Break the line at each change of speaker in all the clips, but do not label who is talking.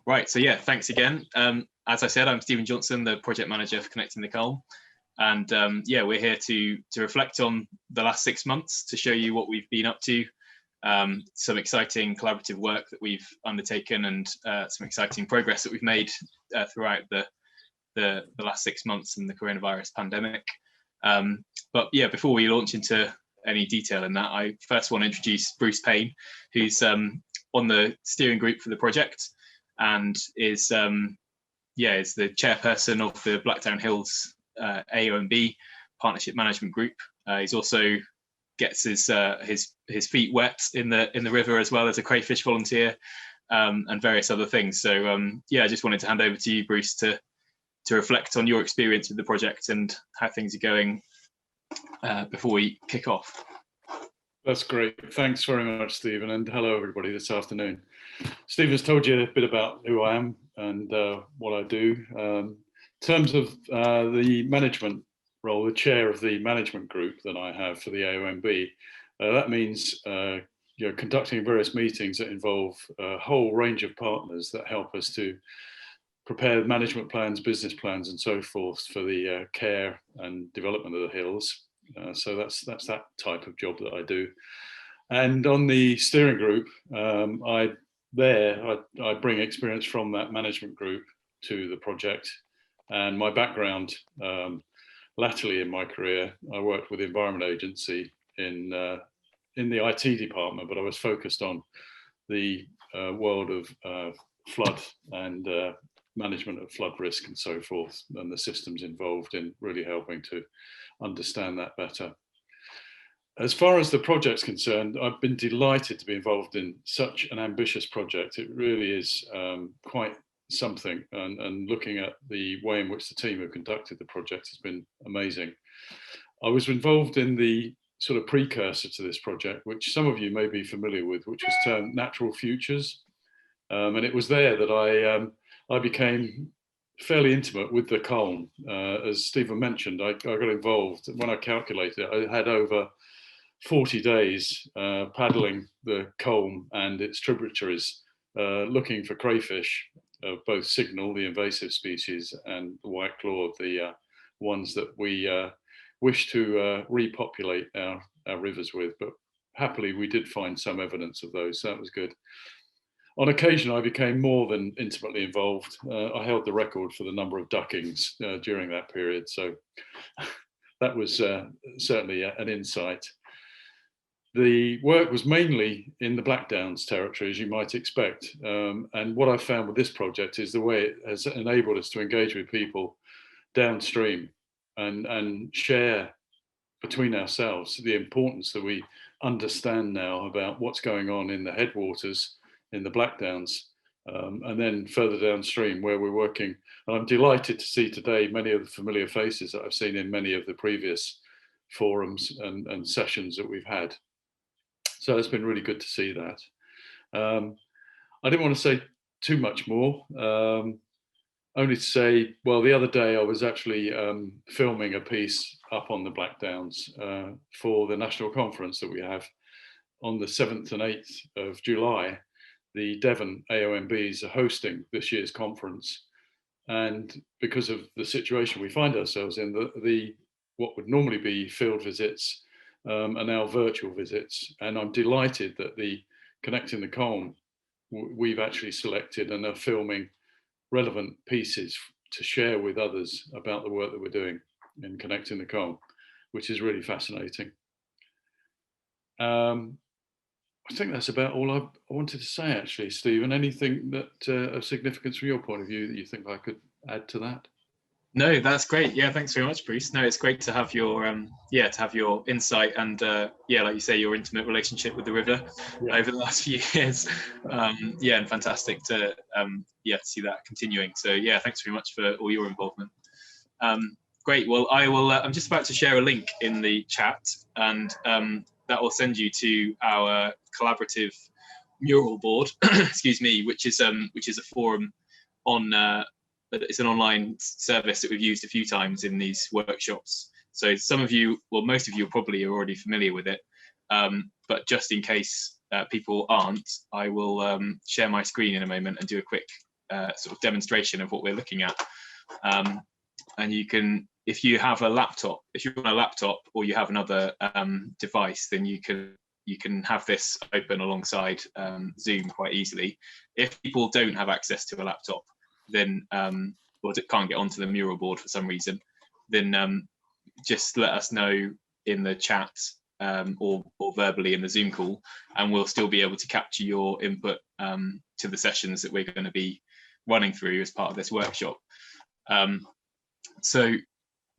Right, so yeah, thanks again. As I said, I'm Stephen Johnson, the project manager for Connecting the Culm. And yeah, we're here to reflect on the last 6 months, to show you what we've been up to, some exciting collaborative work that we've undertaken, and some exciting progress that we've made throughout the last 6 months in the coronavirus pandemic. But yeah, before we launch into any detail in that, I first want to introduce Bruce Payne, who's on the steering group for the project, and is the chairperson of the Blackdown Hills AONB Partnership Management Group. He's also gets his feet wet in the river, as well as a crayfish volunteer, and various other things. So yeah, I just wanted to hand over to you, Bruce, to reflect on your experience with the project and how things are going before we kick off.
That's great. Thanks very much, Stephen, and hello everybody this afternoon. Stephen has told you a bit about who I am and what I do. In terms of the management role, the chair of the management group that I have for the AONB, that means conducting various meetings that involve a whole range of partners that help us to prepare management plans, business plans, and so forth for the care and development of the hills. So that's that type of job that I do. And on the steering group, I bring experience from that management group to the project. And my background, latterly in my career, I worked with the Environment Agency in the IT department, but I was focused on the world of flood and management of flood risk and so forth, and the systems involved in really helping to understand that better. As far as the project's concerned, I've been delighted to be involved in such an ambitious project. It really is quite something, and looking at the way in which the team have conducted the project has been amazing. I was involved in the sort of precursor to this project, which some of you may be familiar with, which was termed Natural Futures. And it was there that I became fairly intimate with the Culm. As Stephen mentioned, I got involved. When I calculated it, I had over 40 days paddling the Culm and its tributaries, looking for crayfish of both signal, the invasive species, and the white claw, the ones that we wish to repopulate our rivers with. But happily, we did find some evidence of those, so that was good. On occasion, I became more than intimately involved. I held the record for the number of duckings during that period, so that was certainly an insight. The work was mainly in the Blackdowns territory, as you might expect, and what I've found with this project is the way it has enabled us to engage with people downstream and share between ourselves the importance that we understand now about what's going on in the headwaters in the Blackdowns, and then further downstream where we're working. And I'm delighted to see today many of the familiar faces that I've seen in many of the previous forums and sessions that we've had. So it's been really good to see that. I didn't want to say too much more, only to say, well, the other day I was actually filming a piece up on the Blackdowns for the national conference that we have on the 7th and 8th of July. The Devon AONBs are hosting this year's conference, and because of the situation we find ourselves in, the what would normally be field visits are now virtual visits, and I'm delighted that the Connecting the Culm we've actually selected and are filming relevant pieces to share with others about the work that we're doing in Connecting the Culm, which is really fascinating. I think that's about all I wanted to say, actually, Stephen. Anything that of significance from your point of view that you think I could add to that?
No, that's great. Yeah, thanks very much, Bruce. No, it's great to have your insight and yeah, like you say, your intimate relationship with the river over the last few years. Yeah, and fantastic to see that continuing. So yeah, thanks very much for all your involvement. Great. Well, I'm just about to share a link in the chat, and that will send you to our collaborative mural board, excuse me, which is a forum on. It's an online service that we've used a few times in these workshops. So some of you, well, most of you probably are already familiar with it, but just in case people aren't, I will share my screen in a moment and do a quick sort of demonstration of what we're looking at. And you can, if you have a laptop, if you're on a laptop or you have another device, then you can have this open alongside Zoom quite easily. If people don't have access to a laptop, then or can't get onto the mural board for some reason, then just let us know in the chat or verbally in the Zoom call, and we'll still be able to capture your input to the sessions that we're going to be running through as part of this workshop. So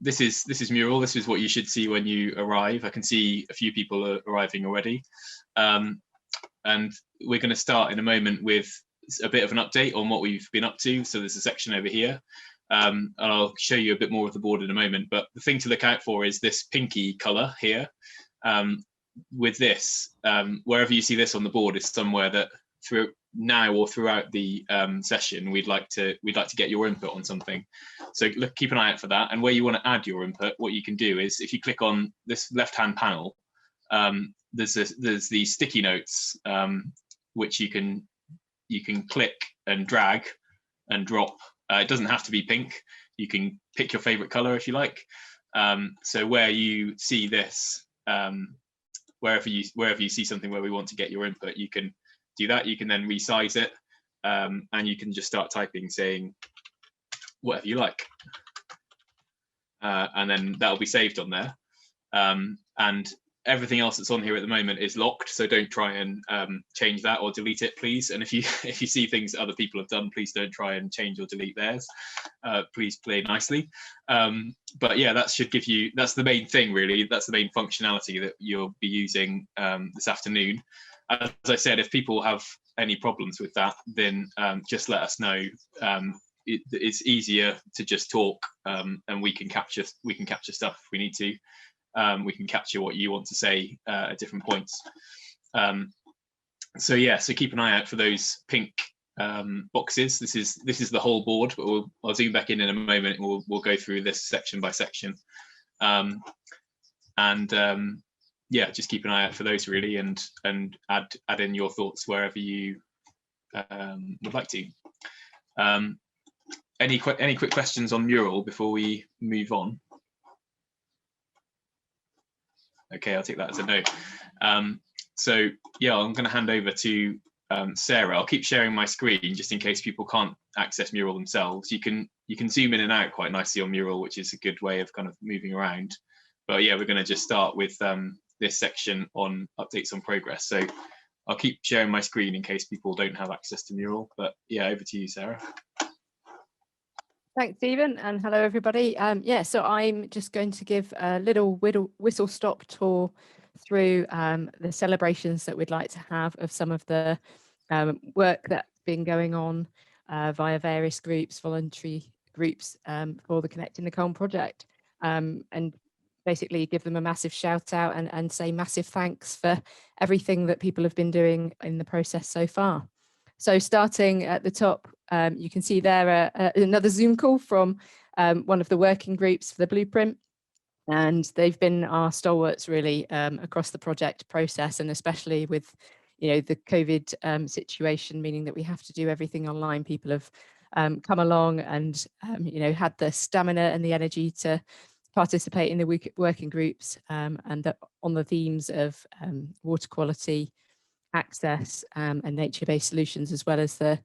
this is mural. This is what you should see when you arrive. I can see a few people are arriving already, and we're going to start in a moment with a bit of an update on what we've been up to. So there's a section over here, and I'll show you a bit more of the board in a moment. But the thing to look out for is this pinky color here. With this, wherever you see this on the board is somewhere that through now or throughout the session we'd like to get your input on something. So keep an eye out for that. And where you want to add your input, what you can do is if you click on this left-hand panel, there's the sticky notes, which you can click and drag and drop. It doesn't have to be pink. You can pick your favorite color if you like. So where you see this, wherever you see something where we want to get your input, you can do that. You can then resize it, and you can just start typing, saying whatever you like, and then that'll be saved on there. And everything else that's on here at the moment is locked, so don't try and change that or delete it, please. And if you see things that other people have done, please don't try and change or delete theirs. Please play nicely. But yeah, that should give you, that's the main thing really, that's the main functionality that you'll be using this afternoon. As I said, if people have any problems with that, then just let us know. It's easier to just talk, and we can capture stuff if we need to. We can capture what you want to say at different points. So yeah, so keep an eye out for those pink boxes. This is the whole board, but I'll zoom back in a moment, and we'll go through this section by section. Yeah, just keep an eye out for those really, and add in your thoughts wherever you would like to. Any quick questions on mural before we move on? Okay, I'll take that as a no. So yeah, I'm going to hand over to Sarah. I'll keep sharing my screen just in case people can't access mural themselves. You can zoom in and out quite nicely on mural, which is a good way of kind of moving around. But yeah, we're going to just start with this section on updates on progress. So I'll keep sharing my screen in case people don't have access to mural. But yeah, over to you, Sarah.
Thanks, Stephen, and hello, everybody. Yeah, so I'm just going to give a little whistle-stop tour through the celebrations that we'd like to have of some of the work that's been going on via various groups, voluntary groups, for the Connecting the Culm project, and basically give them a massive shout out and say massive thanks for everything that people have been doing in the process so far. So starting at the top, you can see there another Zoom call from one of the working groups for the blueprint. And they've been our stalwarts really across the project process, and especially with, the COVID situation, meaning that we have to do everything online. People have come along and, had the stamina and the energy to participate in the working groups, and on the themes of water quality, access, and nature-based solutions, as well as the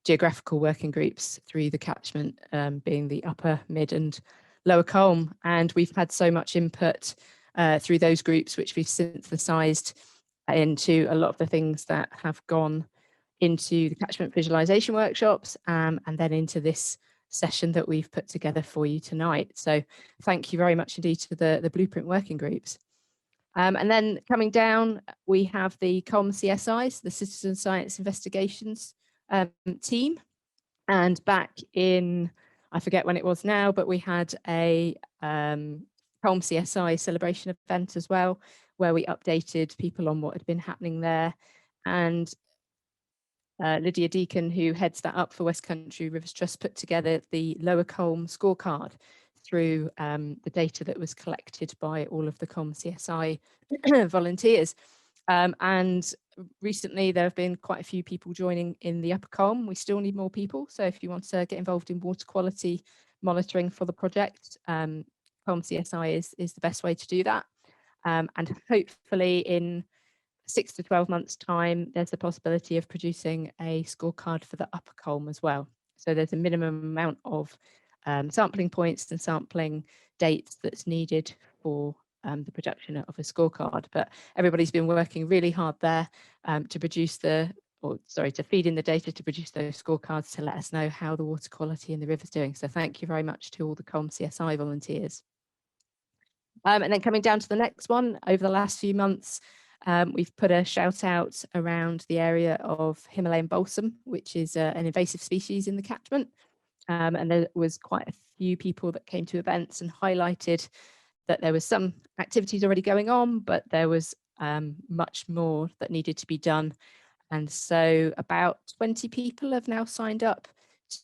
geographical working groups through the catchment, being the upper, mid and lower Culm. And we've had so much input through those groups, which we've synthesized into a lot of the things that have gone into the catchment visualization workshops, and then into this session that we've put together for you tonight. So thank you very much indeed to the blueprint working groups. And then coming down, we have the Culm CSIs, the Citizen Science Investigations team. And back in, I forget when it was now, but we had a Culm CSI celebration event as well, where we updated people on what had been happening there. And Lydia Deacon, who heads that up for West Country Rivers Trust, put together the Lower Culm scorecard through the data that was collected by all of the Culm CSI volunteers. And recently there have been quite a few people joining in the Upper Culm. We still need more people, so if you want to get involved in water quality monitoring for the project, Culm CSI is the best way to do that. And hopefully in 6 to 12 months time, there's the possibility of producing a scorecard for the Upper Culm as well. So there's a minimum amount of sampling points and sampling dates that's needed for the production of a scorecard. But everybody's been working really hard there to produce to feed in the data to produce those scorecards to let us know how the water quality in the river's doing. So thank you very much to all the Culm CSI volunteers. And then coming down to the next one, over the last few months, we've put a shout out around the area of Himalayan balsam, which is an invasive species in the catchment. And there was quite a few people that came to events and highlighted that there was some activities already going on, but there was much more that needed to be done. And so about 20 people have now signed up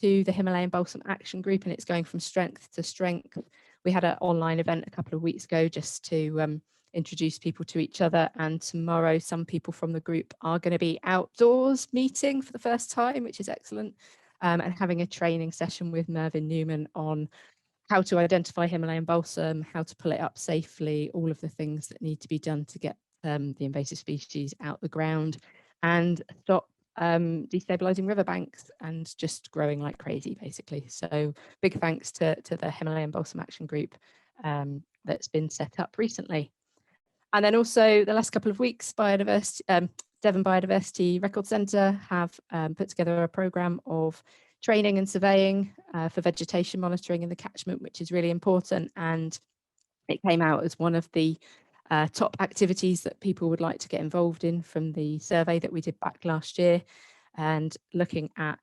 to the Himalayan Balsam Action Group, and it's going from strength to strength. We had an online event a couple of weeks ago just to introduce people to each other, and tomorrow some people from the group are going to be outdoors meeting for the first time, which is excellent, and having a training session with Mervyn Newman on how to identify Himalayan balsam, how to pull it up safely, all of the things that need to be done to get the invasive species out the ground and stop destabilizing riverbanks and just growing like crazy, basically. So big thanks to the Himalayan Balsam Action Group that's been set up recently. And then also the last couple of weeks, Devon Biodiversity Record Centre have put together a programme of training and surveying for vegetation monitoring in the catchment, which is really important. And it came out as one of the top activities that people would like to get involved in from the survey that we did back last year, and looking at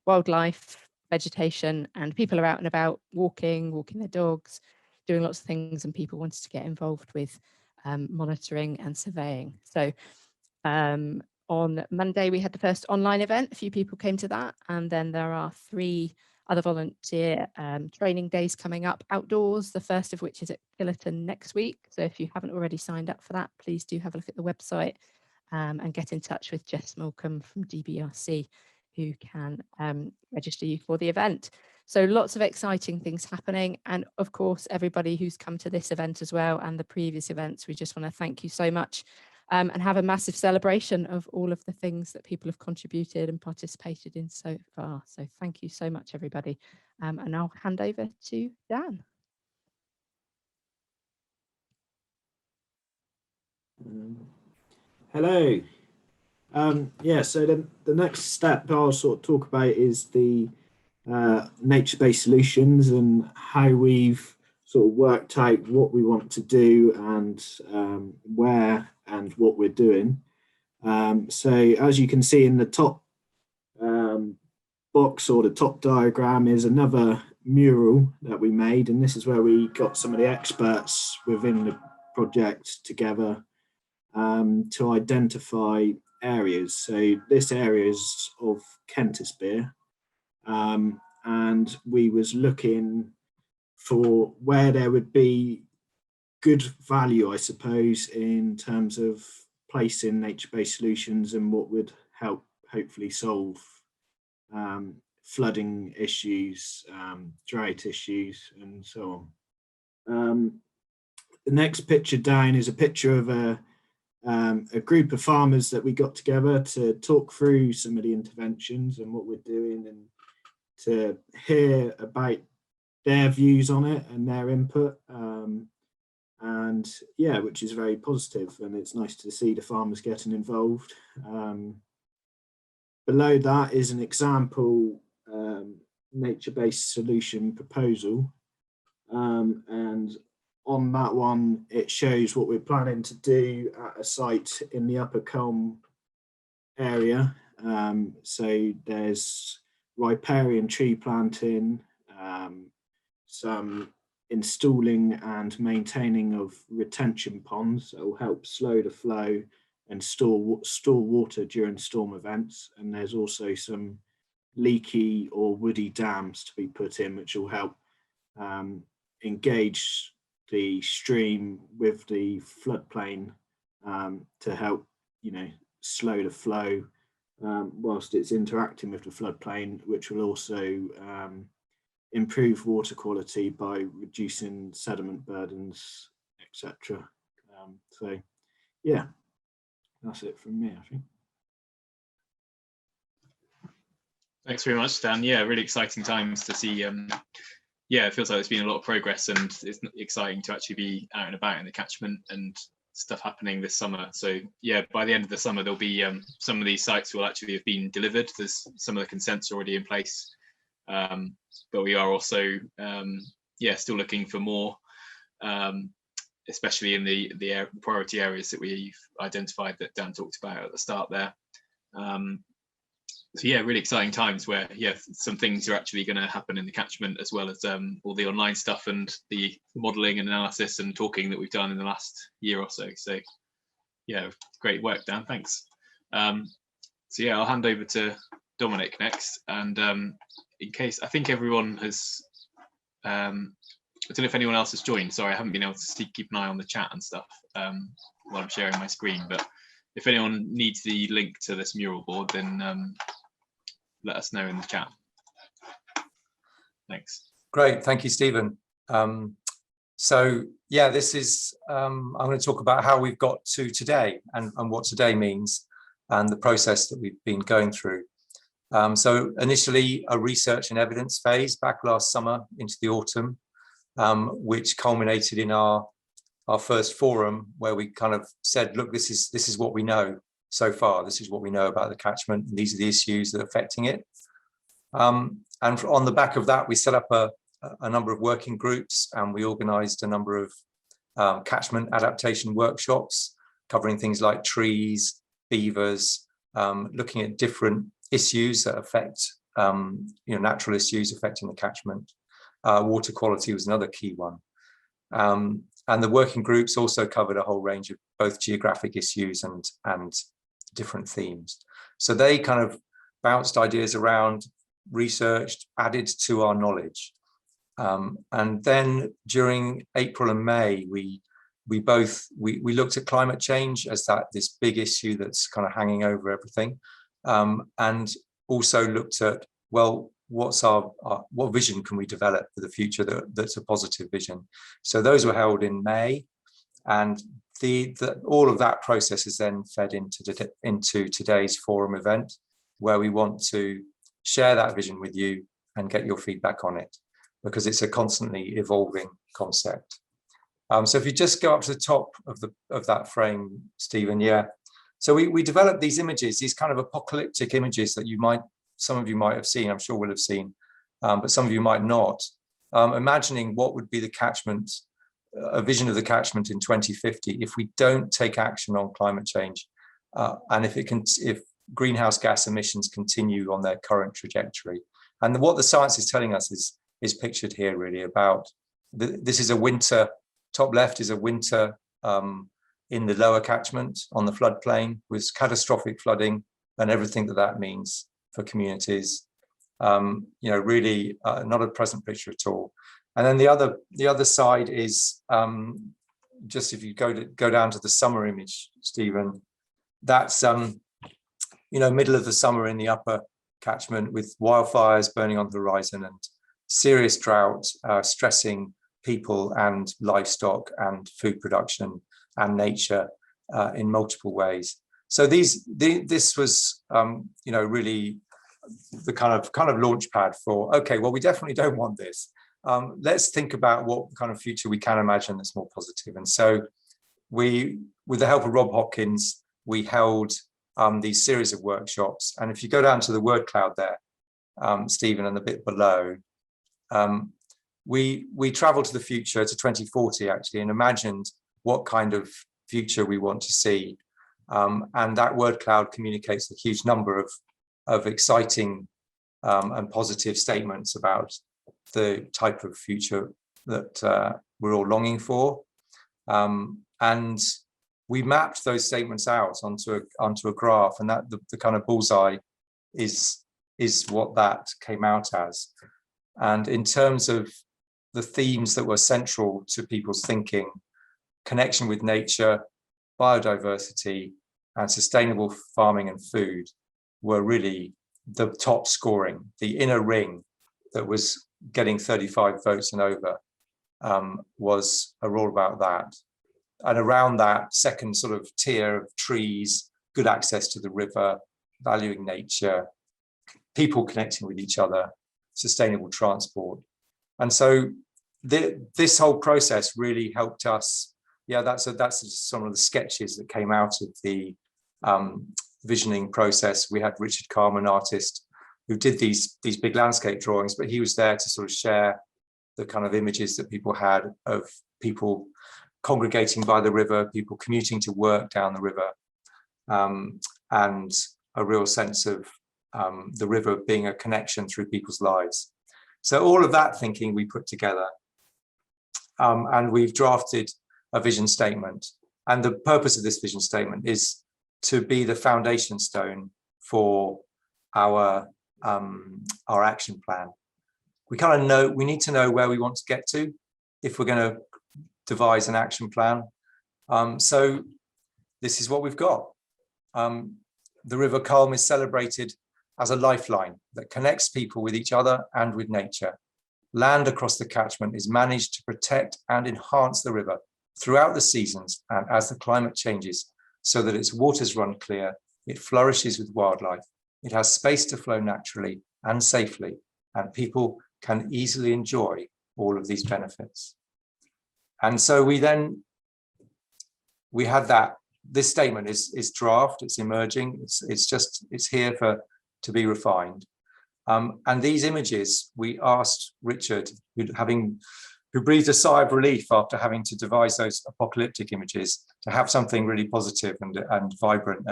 wildlife, vegetation, and people are out and about walking their dogs, doing lots of things, and people wanted to get involved with monitoring and surveying. So on Monday, we had the first online event. A few people came to that. And then there are 3 other volunteer training days coming up outdoors, the first of which is at Killerton next week. So if you haven't already signed up for that, please do have a look at the website and get in touch with Jess Malcolm from DBRC, who can register you for the event. So lots of exciting things happening. And of course, everybody who's come to this event as well and the previous events, we just want to thank you so much. And have a massive celebration of all of the things that people have contributed and participated in so far. So thank you so much, everybody. And I'll hand over to Dan.
Hello. Yeah, so the next step I'll sort of talk about is the nature-based solutions and how we've sort of worked out what we want to do and where and what we're doing. So as you can see in the top box or the top diagram is another mural that we made, and this is where we got some of the experts within the project together to identify areas. So this area is of Kentisbeer, and we was looking for where there would be good value, I suppose, in terms of placing nature-based solutions and what would help hopefully solve flooding issues, drought issues, and so on. The next picture down is a picture of a group of farmers that we got together to talk through some of the interventions and what we're doing, and to hear about their views on it and their input. And yeah, which is very positive, and it's nice to see the farmers getting involved. Below that is an example nature-based solution proposal, and on that one it shows what we're planning to do at a site in the Upper Culm area. So there's riparian tree planting, some installing and maintaining of retention ponds that will help slow the flow and store water during storm events. And there's also some leaky or woody dams to be put in, which will help engage the stream with the floodplain to help, slow the flow whilst it's interacting with the floodplain, which will also improve water quality by reducing sediment burdens, etc. So yeah, that's it from me, I think.
Thanks very much, Dan. Yeah, really exciting times to see. Yeah, it feels like there's been a lot of progress, and it's exciting to actually be out and about in the catchment and stuff happening this summer. So yeah, by the end of the summer, there'll be some of these sites will actually have been delivered. There's some of the consents already in place, but we are also still looking for more, especially in the priority areas that we've identified that Dan talked about at the start there. So yeah, really exciting times where some things are actually going to happen in the catchment, as well as all the online stuff and the modelling and analysis and talking that we've done in the last year or so. So yeah, great work, Dan. Thanks. So yeah, I'll hand over to Dominic next. And in case, I think everyone has, I don't know if anyone else has joined. Sorry, I haven't been able to keep an eye on the chat and stuff while I'm sharing my screen. But if anyone needs the link to this mural board, then let us know in the chat. Thanks.
Great, thank you, Stephen. So yeah, this is, I'm going to talk about how we've got to today and what today means and the process that we've been going through. So initially a research and evidence phase back last summer into the autumn, which culminated in our first forum, where we kind of said, look, this is what we know so far. This is what we know about the catchment, and these are the issues that are affecting it. And on the back of that, we set up a number of working groups, and we organised a number of catchment adaptation workshops covering things like trees, beavers, looking at different issues that affect, natural issues affecting the catchment. Water quality was another key one. And the working groups also covered a whole range of both geographic issues and different themes. So they kind of bounced ideas around, researched, added to our knowledge. And then during April and May, we looked at climate change as this big issue that's kind of hanging over everything, and also looked at, well, what vision can we develop for the future that's a positive vision. So those were held in May, and all of that process is then fed into today's forum event, where we want to share that vision with you and get your feedback on it, because it's a constantly evolving concept. So if you just go up to the top of that frame, Stephen, yeah. So we developed these images, these kind of apocalyptic images that some of you might have seen, I'm sure will have seen, but some of you might not. Imagining what would be the catchment, a vision of the catchment in 2050 if we don't take action on climate change, and if greenhouse gas emissions continue on their current trajectory. And what the science is telling us is pictured here, really, about this is a winter. Top left is a winter in the lower catchment on the floodplain with catastrophic flooding and everything that means for communities. Really not a pleasant picture at all. And then the other side is just if you go down to the summer image, Stephen, that's middle of the summer in the upper catchment with wildfires burning on the horizon and serious drought stressing people and livestock and food production and nature in multiple ways. So this was really the kind of launch pad for, okay, well, we definitely don't want this. Let's think about what kind of future we can imagine that's more positive. And so with the help of Rob Hopkins, we held these series of workshops. And if you go down to the word cloud there, Stephen, and the bit below, we traveled to the future, to 2040 actually, and imagined what kind of future we want to see. And that word cloud communicates a huge number of exciting and positive statements about the type of future that we're all longing for. And we mapped those statements out onto a graph, and that the kind of bullseye is what that came out as. And in terms of the themes that were central to people's thinking, connection with nature, biodiversity, and sustainable farming and food were really the top scoring. The inner ring that was getting 35 votes and over was all about that. And around that second sort of tier of trees, good access to the river, valuing nature, people connecting with each other, sustainable transport. And so this whole process really helped us. Yeah, that's some of the sketches that came out of the visioning process. We had Richard Culm, an artist, who did these big landscape drawings, but he was there to sort of share the kind of images that people had of people congregating by the river, people commuting to work down the river, and a real sense of the river being a connection through people's lives. So all of that thinking we put together, and we've drafted a vision statement. And the purpose of this vision statement is to be the foundation stone for our action plan. We kind of know, we need to know where we want to get to if we're going to devise an action plan. So this is what we've got. The River Culm is celebrated as a lifeline that connects people with each other and with nature. Land across the catchment is managed to protect and enhance the river throughout the seasons and as the climate changes, so that its waters run clear, it flourishes with wildlife, it has space to flow naturally and safely, and people can easily enjoy all of these benefits. And so we had that. This statement is draft, it's emerging, it's here to be refined. And these images, we asked Richard, who breathed a sigh of relief after having to devise those apocalyptic images, to have something really positive and vibrant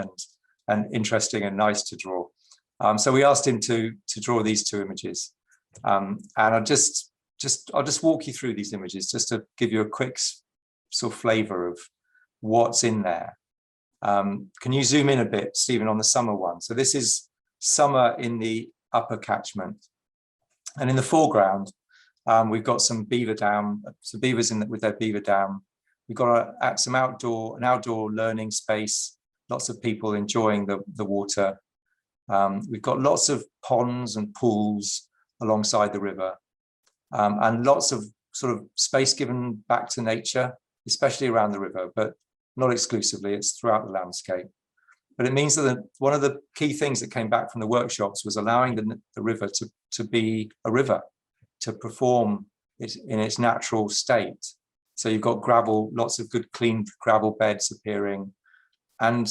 and interesting and nice to draw. So we asked him to draw these two images. And I'll just walk you through these images just to give you a quick sort of flavor of what's in there. Can you zoom in a bit, Stephen, on the summer one? So this is summer in the upper catchment. And in the foreground, we've got some beaver dam, some beavers with their beaver dam. We've got an outdoor learning space, lots of people enjoying the water. We've got lots of ponds and pools alongside the river, and lots of sort of space given back to nature, especially around the river, but not exclusively, it's throughout the landscape. But it means that one of the key things that came back from the workshops was allowing the river to be a river, to perform it in its natural state. So you've got gravel, lots of good clean gravel beds appearing, and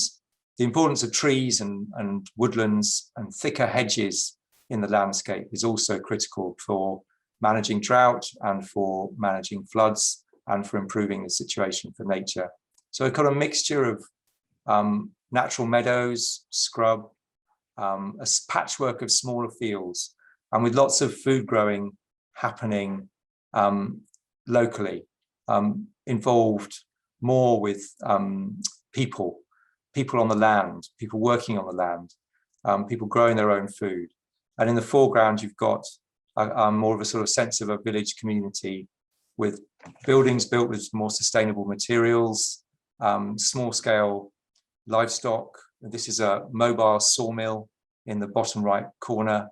the importance of trees and woodlands and thicker hedges in the landscape is also critical for managing drought and for managing floods and for improving the situation for nature. So we've got a mixture of natural meadows, scrub, a patchwork of smaller fields, and with lots of food growing happening locally, involved more with people on the land, people working on the land, people growing their own food. And in the foreground, you've got more of a sort of sense of a village community with buildings built with more sustainable materials, small scale livestock. This is a mobile sawmill in the bottom right corner.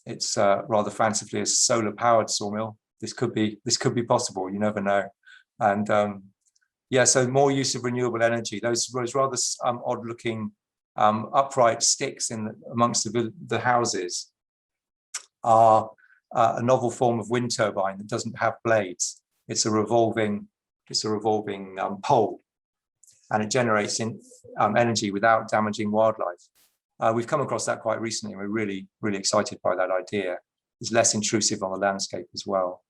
It's rather fancifully a solar powered sawmill. This could be possible, you never know. And yeah, so more use of renewable energy. Those rather odd looking upright sticks amongst the houses are a novel form of wind turbine that doesn't have blades. It's a revolving pole, and it generates energy without damaging wildlife. We've come across that quite recently, and we're really, really excited by that idea. It's less intrusive on the landscape as well.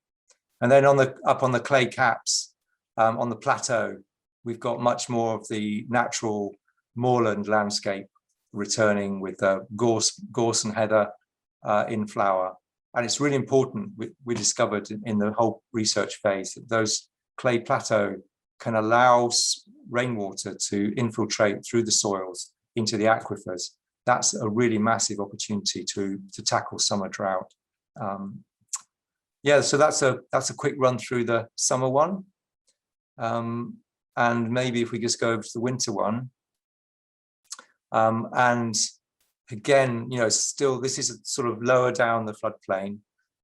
And then up on the clay caps, on the plateau, we've got much more of the natural moorland landscape returning with gorse and heather in flower. And it's really important, we discovered in the whole research phase, that those clay plateau can allow rainwater to infiltrate through the soils into the aquifers. That's a really massive opportunity to tackle summer drought. Yeah, so that's a quick run through the summer one. and maybe if we just go over to the winter one, and again, you know, still this is sort of lower down the floodplain,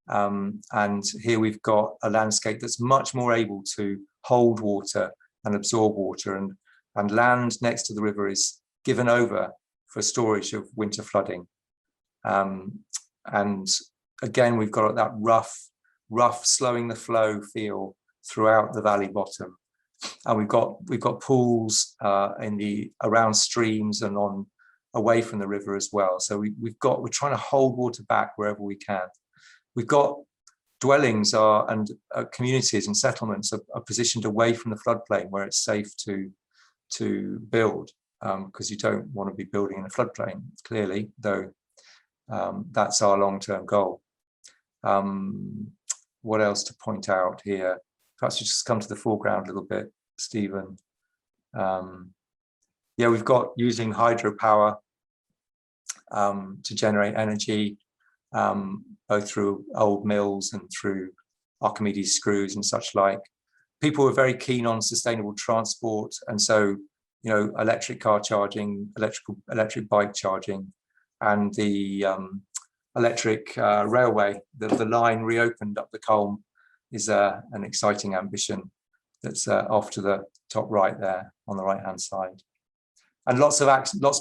and here we've got a landscape that's much more able to hold water and absorb water, and land next to the river is given over for storage of winter flooding. And again, we've got that rough slowing the flow feel throughout the valley bottom, and we've got pools around streams and away from the river as well. So we're trying to hold water back wherever we can. We've got dwellings and communities and settlements are positioned away from the floodplain where it's safe to build, because you don't want to be building in a floodplain, clearly, though that's our long-term goal. What else to point out here? Perhaps you just come to the foreground a little bit, Stephen. Yeah, we've got using hydropower to generate energy, both through old mills and through Archimedes screws and such like. People were very keen on sustainable transport, and so, you know, electric car charging, electric bike charging, and the electric railway, the line reopened up the Culm, is an exciting ambition that's off to the top right there on the right hand side. And lots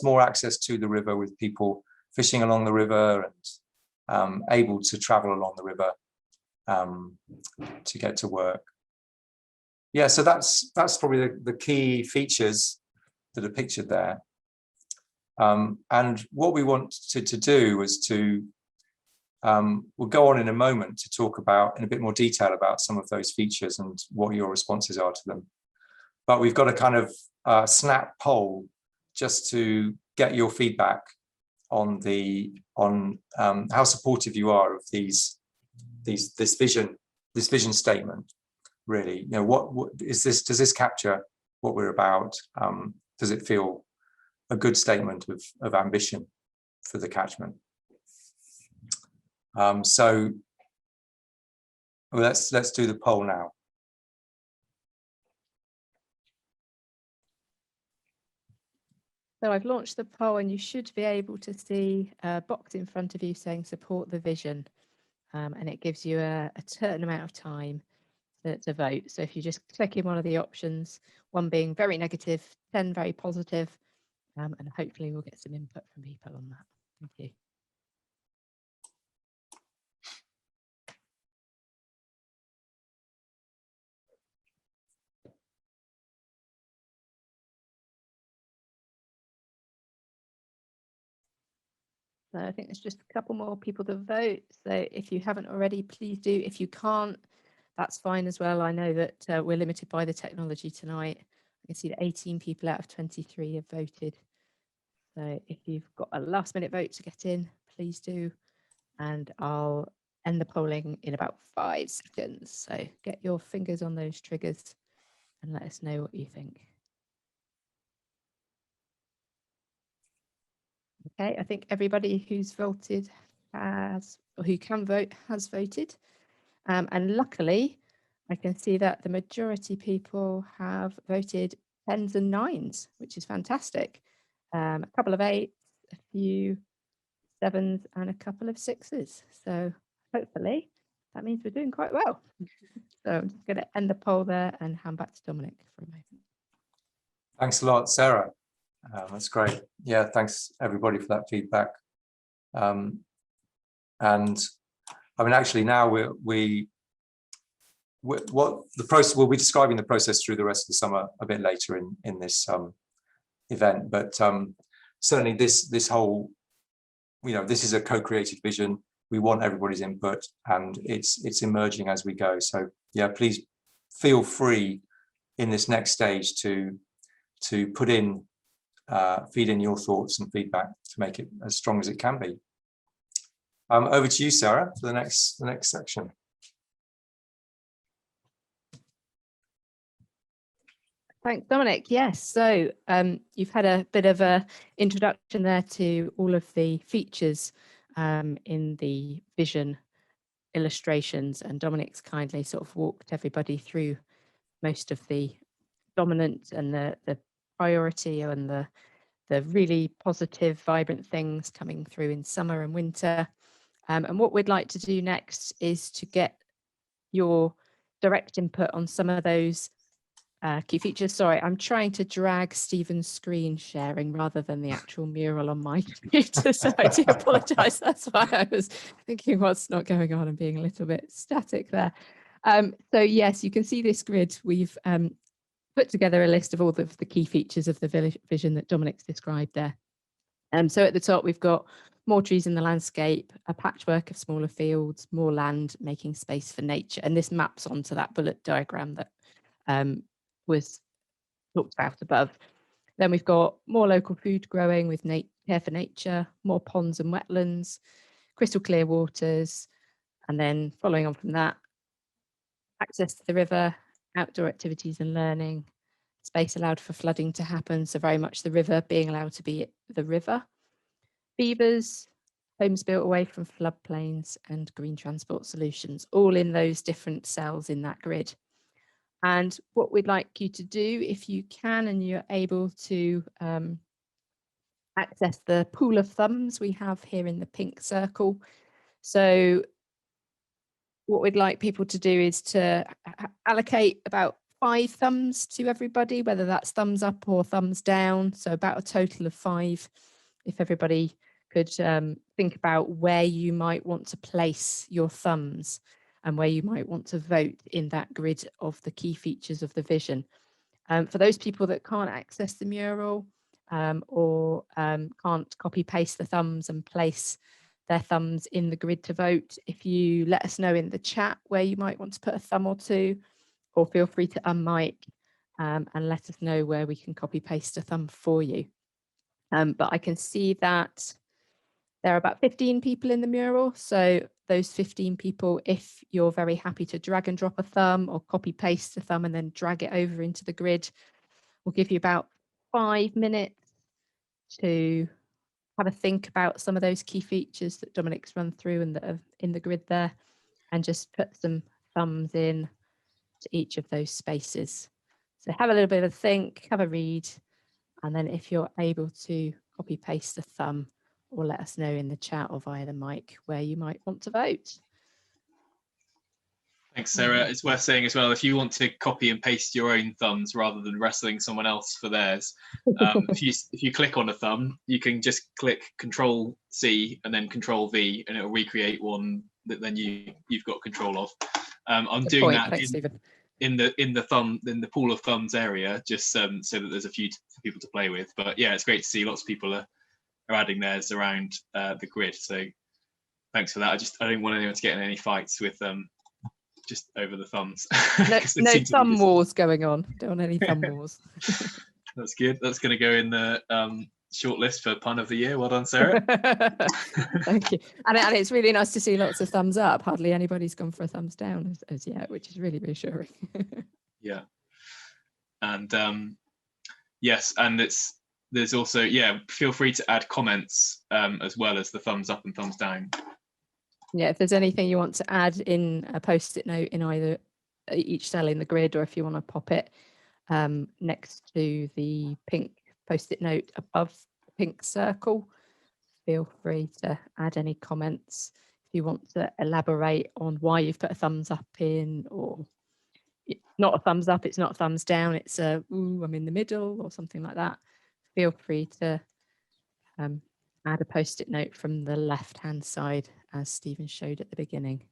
more access to the river, with people fishing along the river and able to travel along the river to get to work. Yeah, so that's probably the key features that are pictured there. And what we wanted to do was to, we'll go on in a moment to talk about in a bit more detail about some of those features and what your responses are to them. But we've got a kind of snap poll just to get your feedback on how supportive you are of this vision statement. Really, you know, what is this? Does this capture what we're about? Does it feel a good statement of ambition for the catchment? So let's do the poll now.
So I've launched the poll, and you should be able to see a box in front of you saying support the vision, and it gives you a certain amount of time to vote. So if you just click in one of the options, 1 being very negative, 10 very positive, and hopefully we'll get some input from people on that. Thank you. So I think there's just a couple more people to vote. So if you haven't already, please do. If you can't, that's fine as well. I know that we're limited by the technology tonight. I can see that 18 people out of 23 have voted. So if you've got a last minute vote to get in, please do. And I'll end the polling in about 5 seconds. So get your fingers on those triggers and let us know what you think. Okay, I think everybody who's voted has, or who can vote, has voted. And luckily, I can see that the majority people have voted 10s and 9s, which is fantastic. A couple of 8s, a few 7s, and a couple of 6s. So hopefully that means we're doing quite well. So I'm just going to end the poll there and hand back to Dominic for a moment.
Thanks a lot, Sarah. That's great. Yeah, thanks everybody for that feedback. And I mean, actually, now what the process, we'll be describing the process through the rest of the summer a bit later in this event. But certainly this whole, you know, this is a co-created vision. We want everybody's input, and it's emerging as we go. So yeah, please feel free in this next stage to put in, feed in your thoughts and feedback to make it as strong as it can be. Over to you, Sarah, for the next section.
Thanks, Dominic. Yes, so you've had a bit of a introduction there to all of the features in the vision illustrations, and Dominic's kindly sort of walked everybody through most of the dominant and the priority and the really positive, vibrant things coming through in summer and winter. And what we'd like to do next is to get your direct input on some of those key features. Sorry, I'm trying to drag Stephen's screen sharing rather than the actual mural on my computer, so I do apologise. That's why I was thinking what's not going on and being a little bit static there. So yes, you can see this grid. We've put together a list of all of the key features of the vision that Dominic's described there. So at the top, we've got more trees in the landscape, a patchwork of smaller fields, more land, making space for nature. And this maps onto that bullet diagram that was talked about above. Then we've got more local food growing with care for nature, more ponds and wetlands, crystal clear waters, and then following on from that, access to the river, outdoor activities and learning, space allowed for flooding to happen, so very much the river being allowed to be the river. Beavers, homes built away from floodplains, and green transport solutions, all in those different cells in that grid. And what we'd like you to do, if you can and you're able to access the pool of thumbs we have here in the pink circle. So what we'd like people to do is to allocate about 5 thumbs to everybody, whether that's thumbs up or thumbs down. So about a total of 5. If everybody could think about where you might want to place your thumbs and where you might want to vote in that grid of the key features of the vision. For those people that can't access the mural or can't copy paste the thumbs and place their thumbs in the grid to vote, if you let us know in the chat where you might want to put a thumb or 2, or feel free to unmic and let us know where we can copy paste a thumb for you. But I can see that there are about 15 people in the mural. So those 15 people, if you're very happy to drag and drop a thumb or copy paste a thumb and then drag it over into the grid, we'll give you about 5 minutes to have a think about some of those key features that Dominic's run through and that are in the grid there, and just put some thumbs in to each of those spaces. So have a little bit of a think, have a read, and then if you're able to copy paste a thumb, or let us know in the chat or via the mic where you might want to vote.
Thanks, Sarah. It's worth saying as well, if you want to copy and paste your own thumbs rather than wrestling someone else for theirs, if you click on a thumb, you can just click Control C and then Control V, and it'll recreate one that then you've got control of. I'm doing that in the pool of thumbs area, just so that there's a few people to play with. But yeah, it's great to see lots of people are adding theirs around the grid. So thanks for that. I don't want anyone to get in any fights with just over the thumbs.
No thumb wars going on. Don't want any thumb wars.
That's good. That's going to go in the shortlist for pun of the year. Well done, Sarah.
Thank you. And it's really nice to see lots of thumbs up. Hardly anybody's gone for a thumbs down as yet, which is really reassuring.
Yeah. And yes, and there's also, feel free to add comments as well as the thumbs up and thumbs down.
Yeah, if there's anything you want to add in a post-it note in either each cell in the grid, or if you want to pop it next to the pink post-it note above the pink circle, feel free to add any comments. If you want to elaborate on why you've put a thumbs up in, or not a thumbs up, it's not a thumbs down, it's a, ooh, I'm in the middle, or something like that, feel free to add a post-it note from the left-hand side, as Stephen showed at the beginning.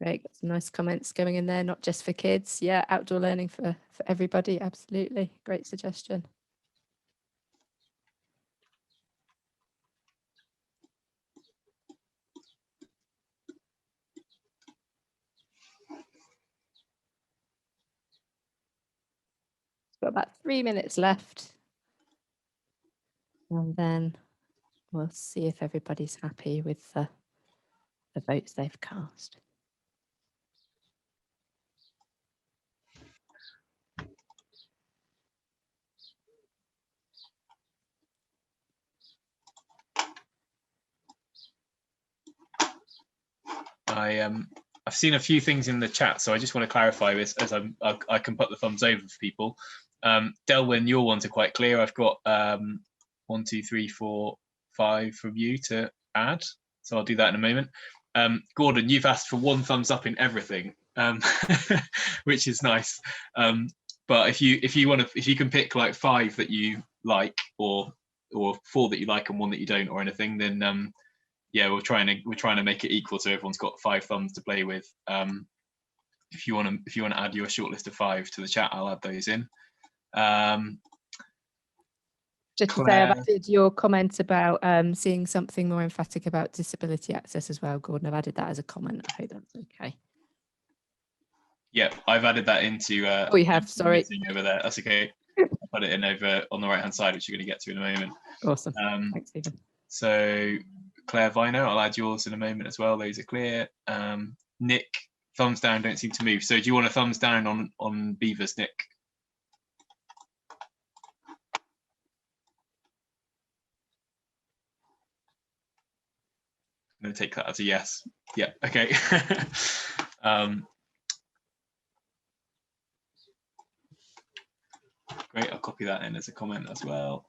Great, got some nice comments going in there, not just for kids. Yeah, outdoor learning for everybody, absolutely. Great suggestion. Got about 3 minutes left, and then we'll see if everybody's happy with the votes they've cast.
I've seen a few things in the chat, so I just want to clarify this as I can put the thumbs over for people. Delwyn, your ones are quite clear. I've got 1, 2, 3, 4, 5 from you to add, so I'll do that in a moment. Gordon, you've asked for 1 thumbs up in everything, which is nice. But if you can pick like 5 that you like, or 4 that you like and 1 that you don't, or anything, then yeah, we're trying to make it equal, so everyone's got 5 thumbs to play with. If you want to add your short list of 5 to the chat, I'll add those in.
Just to say, I've added your comment about seeing something more emphatic about disability access as well, Gordon. I've added that as a comment. I hope that's okay.
Yeah, I've added that into.
Oh, you have. Sorry.
Over there. That's okay. I'll put it in over on the right hand side, which you're going to get to in a moment.
Awesome. Thanks, Stephen.
So Claire Vino, I'll add yours in a moment as well. Those are clear. Nick, thumbs down don't seem to move. So do you want a thumbs down on Beavers, Nick? I'm going to take that as a yes. Yeah, okay. Great, I'll copy that in as a comment as well.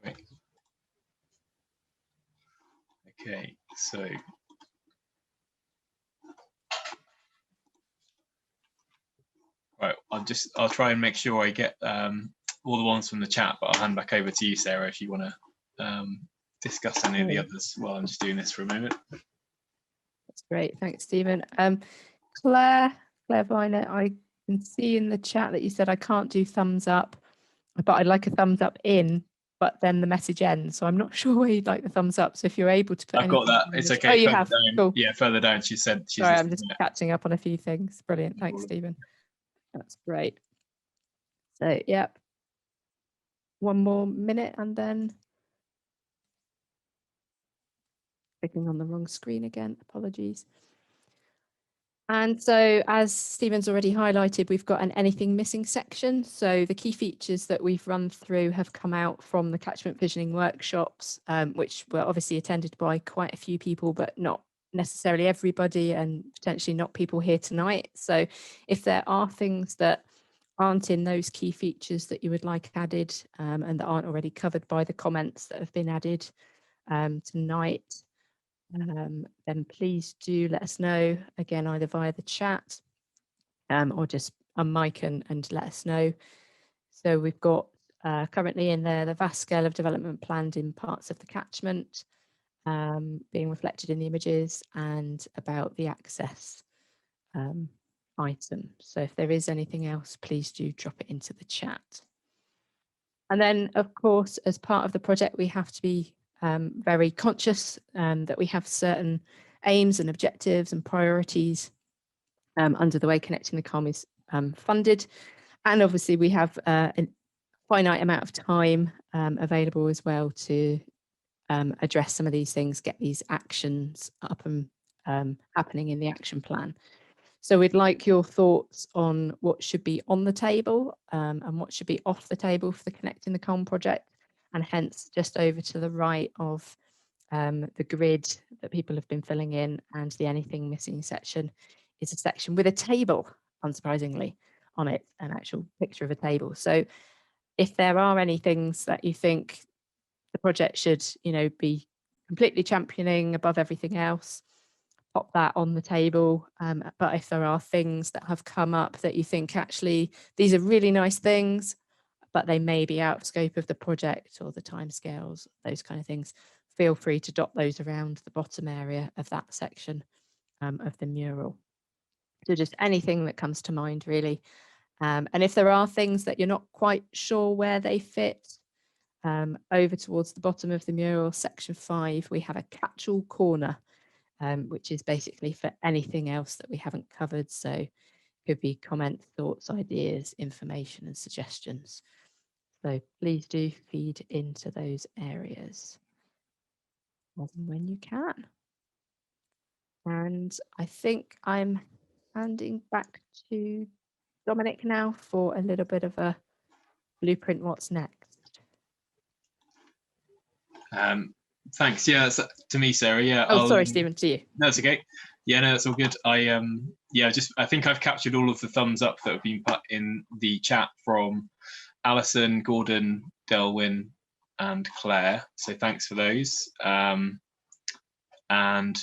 Great. Okay, so right, I'll try and make sure I get all the ones from the chat, but I'll hand back over to you, Sarah, if you want to discuss any of the others while I'm just doing this for a moment.
That's great, thanks, Stephen. Claire Viner, I can see in the chat that you said I can't do thumbs up, but I'd like a thumbs up in, but then the message ends. So I'm not sure where you'd like the thumbs up. So if you're able to put,
I've got that. It's okay.
Oh, you have.
Down.
Cool.
Yeah, further down. She said.
Sorry, I'm just catching up on a few things. Brilliant. Thanks, Stephen. That's great. So, yep. 1 more minute and then clicking on the wrong screen again. Apologies. And so, as Stephen's already highlighted, we've got an anything missing section. So the key features that we've run through have come out from the catchment visioning workshops, which were obviously attended by quite a few people, but not necessarily everybody, and potentially not people here tonight. So if there are things that aren't in those key features that you would like added and that aren't already covered by the comments that have been added tonight, then please do let us know, again, either via the chat or just on mic and let us know. So we've got currently in there the vast scale of development planned in parts of the catchment being reflected in the images, and about the access item. So if there is anything else, please do drop it into the chat. And then, of course, as part of the project, we have to be very conscious that we have certain aims and objectives and priorities under the way Connecting the Culm is funded. And obviously we have a finite amount of time available as well to address some of these things, get these actions up and happening in the action plan. So we'd like your thoughts on what should be on the table and what should be off the table for the Connecting the Culm project, and hence just over to the right of the grid that people have been filling in, and the anything missing section is a section with a table, unsurprisingly, on it, an actual picture of a table. So if there are any things that you think the project should, be completely championing above everything else, pop that on the table. But if there are things that have come up that you think actually these are really nice things, but they may be out of scope of the project or the timescales, those kind of things, feel free to dot those around the bottom area of that section of the mural. So just anything that comes to mind, really. And if there are things that you're not quite sure where they fit, over towards the bottom of the mural, section 5, we have a catch-all corner, which is basically for anything else that we haven't covered. So could be comments, thoughts, ideas, information and suggestions. So please do feed into those areas as and when you can. And I think I'm handing back to Dominic now for a little bit of a blueprint what's next.
Thanks. Yeah, that's to me, Sarah. Yeah.
Oh, sorry, Stephen, to you.
No, it's okay. Yeah, no, that's all good. I think I've captured all of the thumbs up that have been put in the chat from Alison, Gordon, Delwyn, and Claire. So thanks for those. And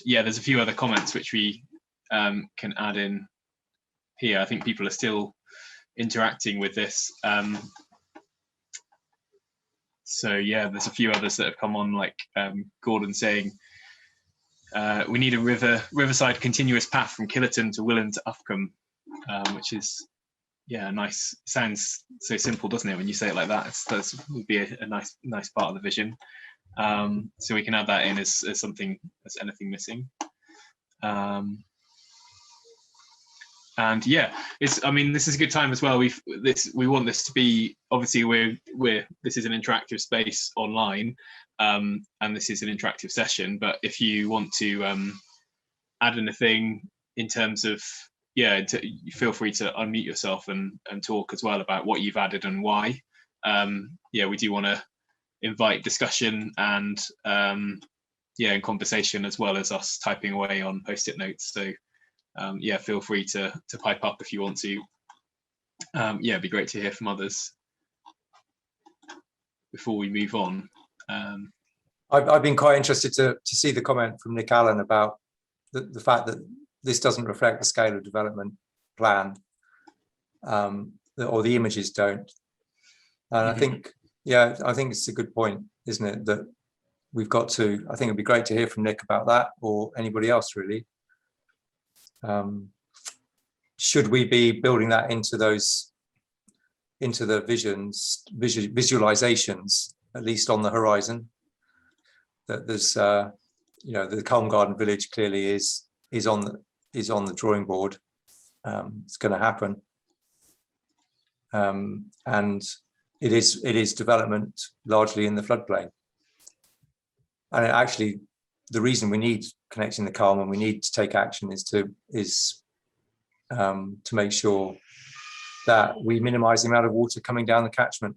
yeah, there's a few other comments which we can add in here. I think people are still interacting with this. So yeah, there's a few others that have come on, like Gordon saying, we need a riverside continuous path from Killerton to Willand to Uffcombe, which is, yeah, nice. Sounds so simple, doesn't it, when you say it like that? That would be a nice part of the vision. So we can add that in as something, as anything missing. And yeah, I mean, this is a good time as well. We want this to be, obviously this is an interactive space online, and this is an interactive session. But if you want to add anything in terms of, yeah, feel free to unmute yourself and talk as well about what you've added and why. Yeah, we do want to invite discussion and yeah, and conversation, as well as us typing away on post-it notes. So yeah, feel free to pipe up if you want to. Yeah, it'd be great to hear from others before we move on.
I've been quite interested to see the comment from Nick Allen about the fact that this doesn't reflect the scale of development plan, or the images don't. And I think, yeah, I think it's a good point, isn't it? That we've got to, I think it'd be great to hear from Nick about that, or anybody else really. Should we be building that into the visualizations, at least on the horizon? That there's, you know, the Culm Garden Village clearly is on the drawing board. It's going to happen, and it is development largely in the floodplain. And actually, the reason we need connecting the Culm and we need to take action is to make sure that we minimise the amount of water coming down the catchment.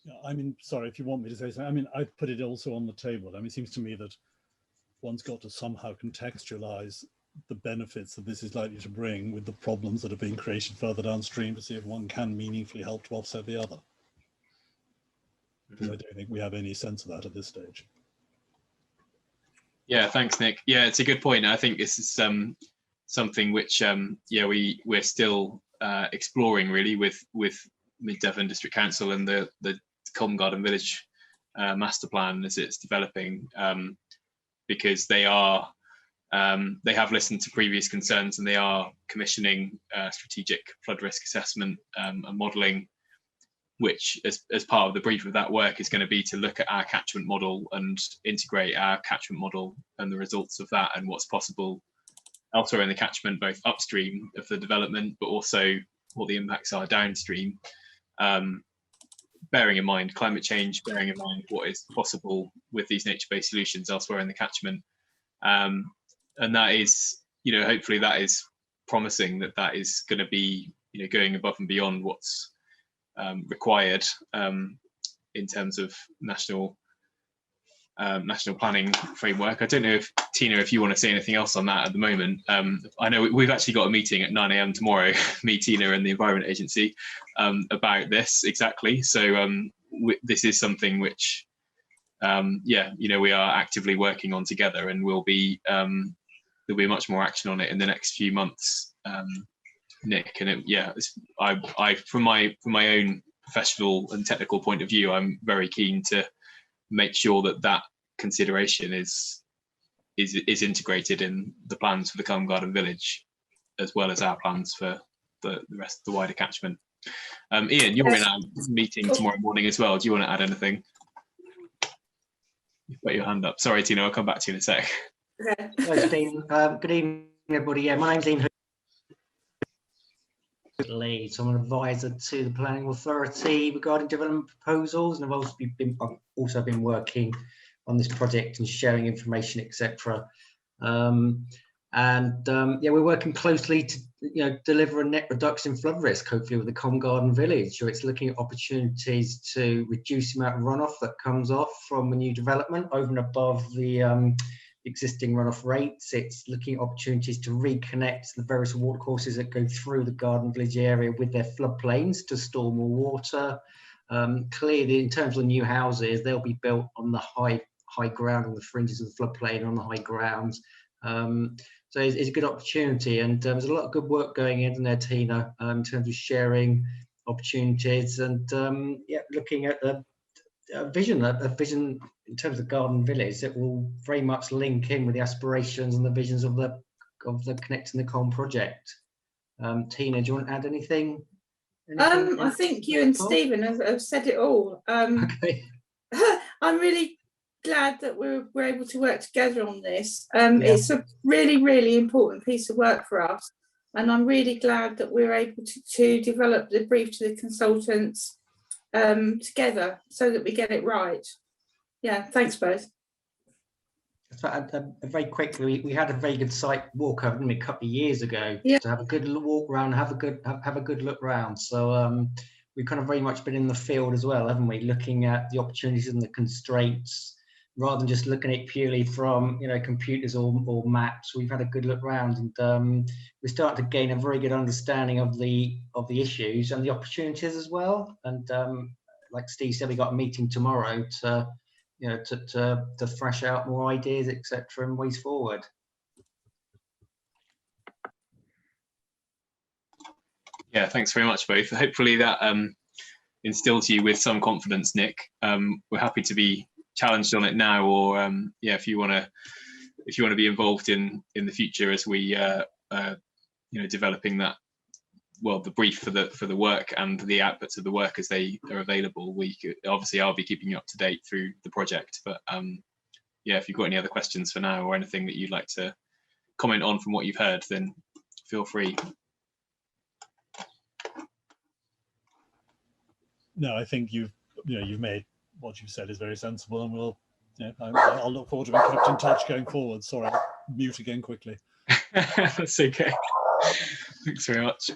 Yeah, I mean, sorry, if you want me to say something, I mean, I've put it also on the table. I mean, it seems to me that one's got to somehow contextualise the benefits that this is likely to bring with the problems that are being created further downstream, to see if one can meaningfully help to offset the other. Because I don't think we have any sense of that at this stage.
Yeah, thanks, Nick. Yeah, it's a good point. I think this is something which yeah, we're still exploring really with Mid Devon District Council and the Culm Garden Village master plan as it's developing, because they have listened to previous concerns and they are commissioning strategic flood risk assessment and modelling, which as part of the brief of that work is going to be to look at our catchment model and integrate our catchment model and the results of that and what's possible elsewhere in the catchment, both upstream of the development, but also what the impacts are downstream, bearing in mind climate change, bearing in mind what is possible with these nature-based solutions elsewhere in the catchment. And that is, you know, hopefully that is promising, that is going to be, you know, going above and beyond what's required in terms of national planning framework. I don't know if Tina, if you want to say anything else on that at the moment. I know we've actually got a meeting at 9 AM tomorrow, me, Tina, and the Environment Agency, about this exactly. So this is something which, yeah, you know, we are actively working on together, and there'll be much more action on it in the next few months. Nick, and yeah, I from my own professional and technical point of view, I'm very keen to make sure that consideration is integrated in the plans for the Culm Garden Village, as well as our plans for the rest of the wider catchment. Ian, you're in our meeting tomorrow morning as well. Do you want to add anything? You've got your hand up. Sorry, Tina, I'll come back to you in a sec.
Okay. Hello, Dean. Good evening, everybody. Yeah, my name's Ian. So I'm an advisor to the Planning Authority regarding development proposals, and I've also been working on this project and sharing information, etc. Yeah, we're working closely to deliver a net reduction in flood risk, hopefully with the Culm Garden Village. So it's looking at opportunities to reduce the amount of runoff that comes off from a new development over and above the existing runoff rates. It's looking at opportunities to reconnect the various watercourses that go through the Garden Village area with their floodplains to store more water. Clearly, in terms of new houses, they'll be built on the high ground, on the fringes of the floodplain, on the high grounds. So it's a good opportunity, and there's a lot of good work going in there, Tina, in terms of sharing opportunities and yeah, looking at a vision in terms of Garden Village that will very much link in with the aspirations and the visions of the Connecting the Culm project. Tina, do you want to add anything?
I think you and Stephen have said it all.
Okay.
I'm really glad that we're able to work together on this.
Yeah.
It's a really, really important piece of work for us, and I'm really glad that we're able to develop the brief to the consultants together so that we get it right. Yeah, thanks both.
Very quickly, we had a very good site walk over a couple of years ago.
Yeah.
To have a good walk around, have a good look round. So we've kind of very much been in the field as well, haven't we? Looking at the opportunities and the constraints, rather than just looking at it purely from computers or maps. We've had a good look round, and we start to gain a very good understanding of the issues and the opportunities as well. And like Steve said, we got a meeting tomorrow to thrash out more ideas, etc., and ways forward.
Yeah, thanks very much, both. Hopefully that instills you with some confidence, Nick. We're happy to be challenged on it now, or yeah, if you want to be involved in the future as we developing that, well, the brief for the work and the outputs of the work as they are available. Obviously I'll be keeping you up to date through the project, but yeah, if you've got any other questions for now or anything that you'd like to comment on from what you've heard, then feel free.
No, I think you've made what you've said is very sensible, and I'll look forward to being kept in touch going forward. Sorry, I'll mute again quickly.
That's okay. Thanks very much.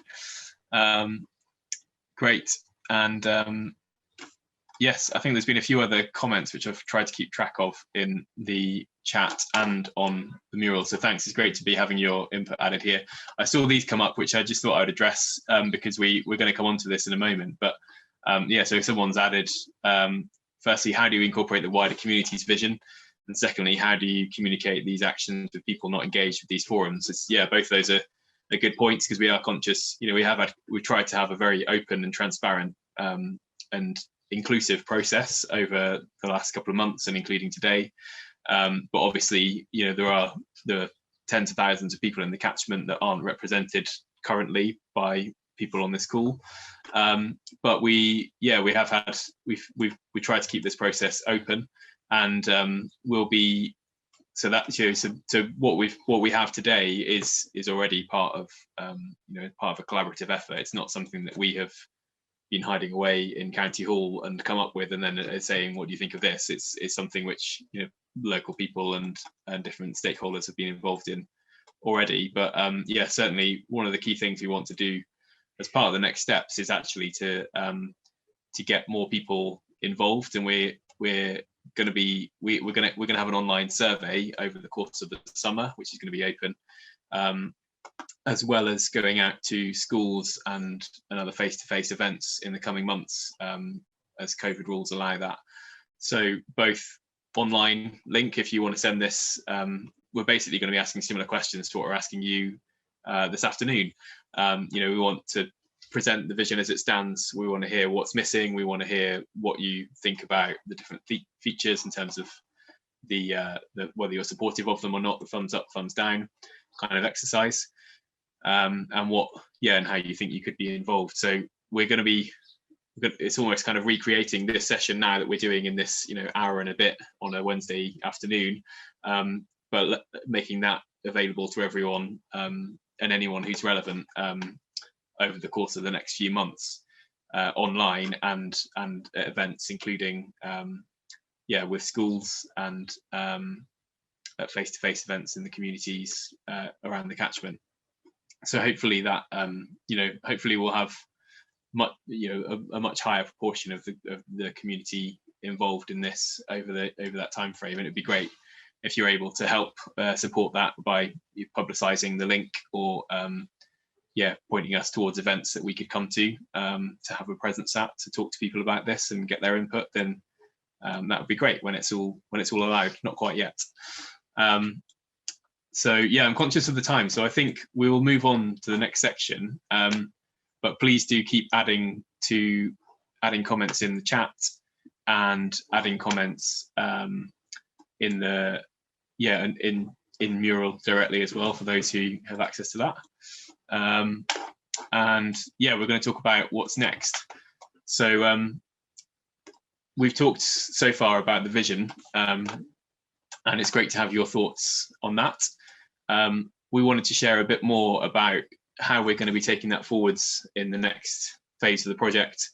Great. And yes, I think there's been a few other comments which I've tried to keep track of in the chat and on the mural. So thanks. It's great to be having your input added here. I saw these come up, which I just thought I would address because we're going to come on to this in a moment. But yeah, so someone's added, firstly, how do you incorporate the wider community's vision? And secondly, how do you communicate these actions with people not engaged with these forums? Yeah, both of those are good points, because we are conscious, we've tried to have a very open and transparent and inclusive process over the last couple of months and including today. But obviously, there are tens of thousands of people in the catchment that aren't represented currently by people on this call. But we tried to keep this process open, and we'll be, so that so what we have today is already part of part of a collaborative effort. It's not something that we have been hiding away in County Hall and come up with and then saying, what do you think of this? It's something which local people and different stakeholders have been involved in already. But yeah, certainly one of the key things we want to do as part of the next steps is actually to get more people involved, and we're going to have an online survey over the course of the summer, which is going to be open, as well as going out to schools and other face-to-face events in the coming months, as COVID rules allow that. So both online link, if you want to send this, we're basically going to be asking similar questions to what we're asking you this afternoon. We want to present the vision as it stands. We want to hear what's missing. We want to hear what you think about the different features in terms of the whether you're supportive of them or not, the thumbs up, thumbs down kind of exercise, and and how you think you could be involved. So we're going to be, it's almost kind of recreating this session now that we're doing in this hour and a bit on a Wednesday afternoon, but making that available to everyone and anyone who's relevant over the course of the next few months, online and at events, including yeah, with schools and at face-to-face events in the communities around the catchment. So hopefully that hopefully we'll have a much higher proportion of the community involved in this over that time frame, and it'd be great if you're able to help support that by publicising the link or pointing us towards events that we could come to have a presence at, to talk to people about this and get their input. Then that would be great when it's all allowed. Not quite yet. So yeah, I'm conscious of the time, so I think we will move on to the next section. But please do keep adding comments in the chat and adding comments in the in Mural directly as well, for those who have access to that. And yeah, we're going to talk about what's next. So we've talked so far about the vision, and it's great to have your thoughts on that. We wanted to share a bit more about how we're going to be taking that forwards in the next phase of the project.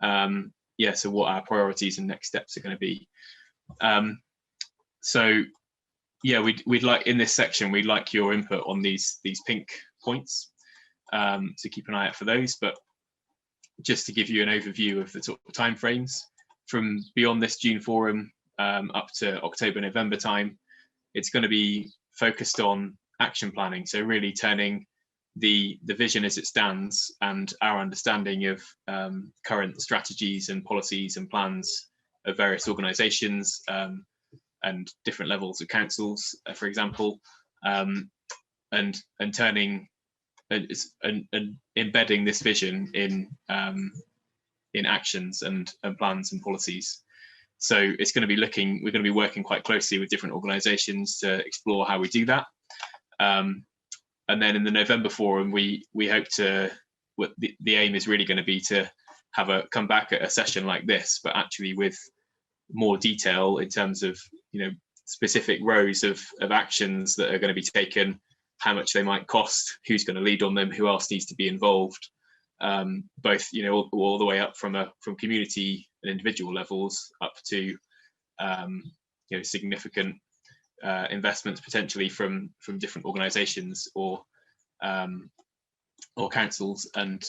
So what our priorities and next steps are going to be. So yeah, we'd like, in this section, we'd like your input on these pink points. So keep an eye out for those. But just to give you an overview of the sort of timeframes from beyond this June forum up to October, November time, it's going to be focused on action planning. So really turning the vision as it stands and our understanding of current strategies and policies and plans of various organisations and different levels of councils, for example, and turning and embedding this vision in actions and plans and policies. So it's going to be we're going to be working quite closely with different organisations to explore how we do that. And then in the November forum, we hope to, the aim is really going to be to come back at a session like this, but actually with more detail in terms of, specific rows of actions that are going to be taken, how much they might cost, who's going to lead on them, who else needs to be involved, both, all the way up from community and individual levels up to, significant investments potentially from different organisations or councils. And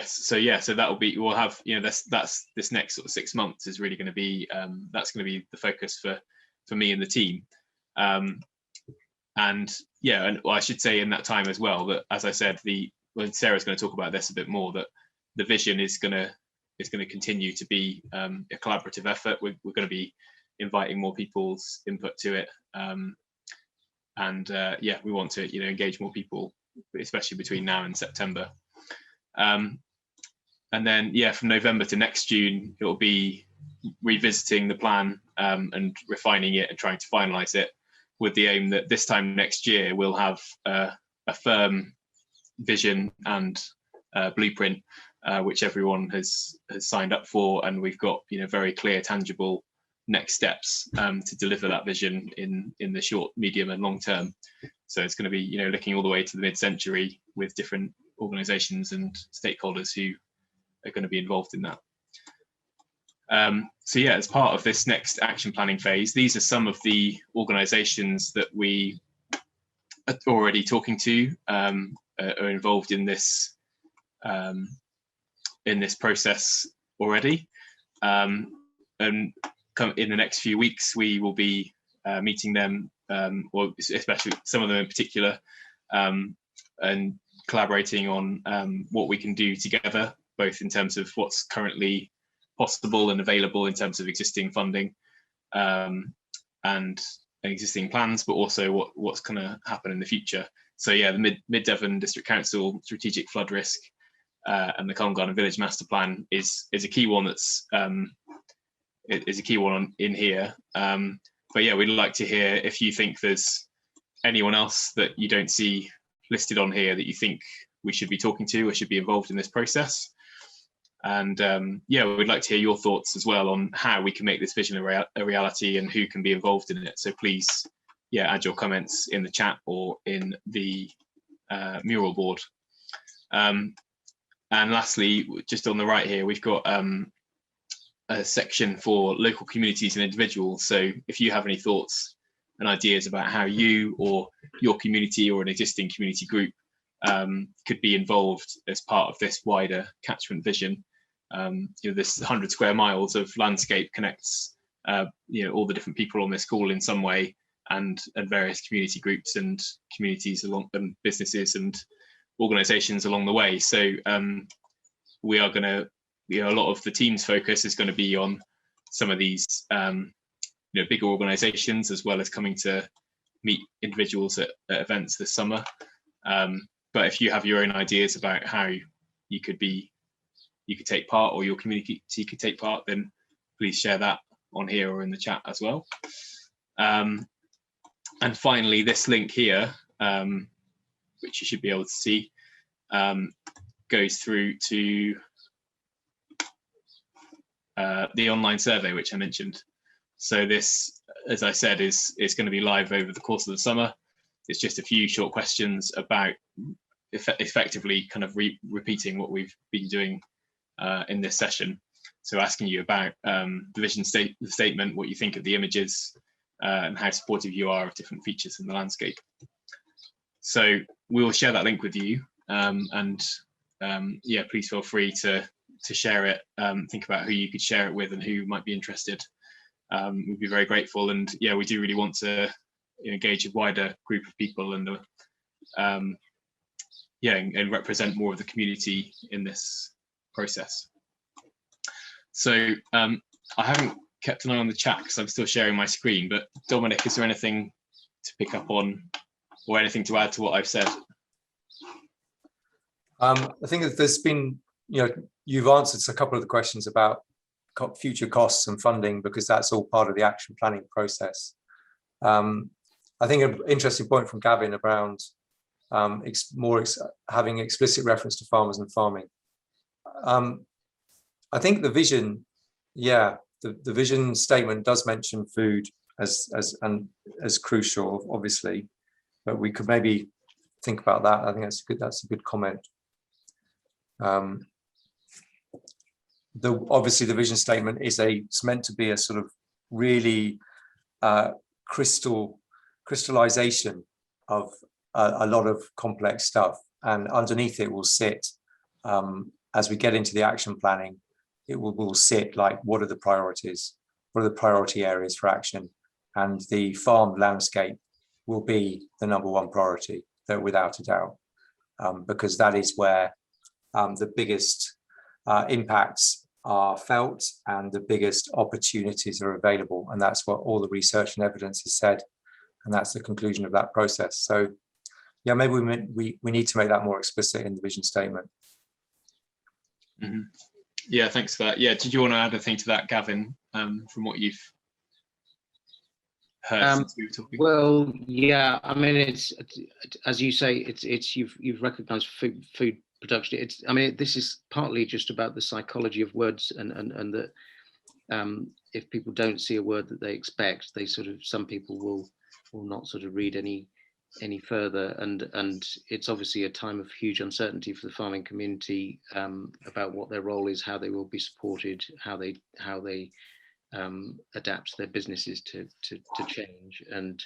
so that will be, we'll have, that's this next sort of 6 months is really going to be that's going to be the focus for me and the team. And I should say in that time as well that, as I said, when Sarah's going to talk about this a bit more, that the vision is going to continue to be a collaborative effort. We're going to be inviting more people's input to it, we want to engage more people, especially between now and September. And then from November to next June, it will be revisiting the plan and refining it and trying to finalise it, with the aim that this time next year we'll have a firm vision and blueprint which everyone has signed up for, and we've got very clear, tangible next steps to deliver that vision in the short, medium and long term. So it's going to be looking all the way to the mid-century with different organisations and stakeholders who are going to be involved in that. As part of this next action planning phase, these are some of the organisations that we are already talking to, are involved in this process already. And in the next few weeks, we will be meeting them, or especially some of them in particular, and collaborating on what we can do together, both in terms of what's currently possible and available in terms of existing funding and existing plans, but also what's going to happen in the future. So the Mid Devon District Council Strategic Flood Risk and the Culm Garden Village Master Plan is a key one that's is a key one in here. But we'd like to hear if you think there's anyone else that you don't see listed on here that you think we should be talking to or should be involved in this process. And we'd like to hear your thoughts as well on how we can make this vision a reality and who can be involved in it. So please, add your comments in the chat or in the mural board. And lastly, just on the right here, we've got a section for local communities and individuals. So if you have any thoughts and ideas about how you or your community or an existing community group could be involved as part of this wider catchment vision, this 100 square miles of landscape connects all the different people on this call in some way, and various community groups and communities along, and businesses and organizations along the way. So we are going to, a lot of the team's focus is going to be on some of these bigger organizations, as well as coming to meet individuals at events this summer. But if you have your own ideas about how you could take part, or your community could take part, then please share that on here or in the chat as well. And finally, this link here, which you should be able to see, goes through to the online survey, which I mentioned. So this, as I said, is going to be live over the course of the summer. It's just a few short questions about effectively kind of repeating what we've been doing in this session. So asking you about the vision statement, what you think of the images, and how supportive you are of different features in the landscape. So we will share that link with you, and yeah, please feel free to share it. Think about who you could share it with and who might be interested. We'd be very grateful, and yeah, we do really want to engage a wider group of people and and represent more of the community in this process. So I haven't kept an eye on the chat because I'm still sharing my screen, but Dominic, is there anything to pick up on or anything to add to what I've said?
I think that there's been, you've answered a couple of the questions about future costs and funding, because that's all part of the action planning process. I think an interesting point from Gavin around having explicit reference to farmers and farming. I think the vision, the vision statement does mention food as crucial, obviously, but we could maybe think about that. I think that's a good comment. Obviously the vision statement it's meant to be a sort of really crystallization of a lot of complex stuff, and underneath it will sit, as we get into the action planning, it will sit like, what are the priorities, what are the priority areas for action, and the farmed landscape will be the #1 priority, without a doubt, because that is where the biggest impacts are felt and the biggest opportunities are available, and that's what all the research and evidence has said, and that's the conclusion of that process. So yeah, maybe we need to make that more explicit in the vision statement.
Mm-hmm. Yeah, thanks for that. Yeah, did you want to add anything to that, Gavin, from what you've heard since we were talking?
Well, yeah, I mean, it's as you say, it's you've recognised food production. This is partly just about the psychology of words, and that if people don't see a word that they expect, some people will not sort of read any further, and it's obviously a time of huge uncertainty for the farming community about what their role is, how they will be supported, how they adapt their businesses to change. And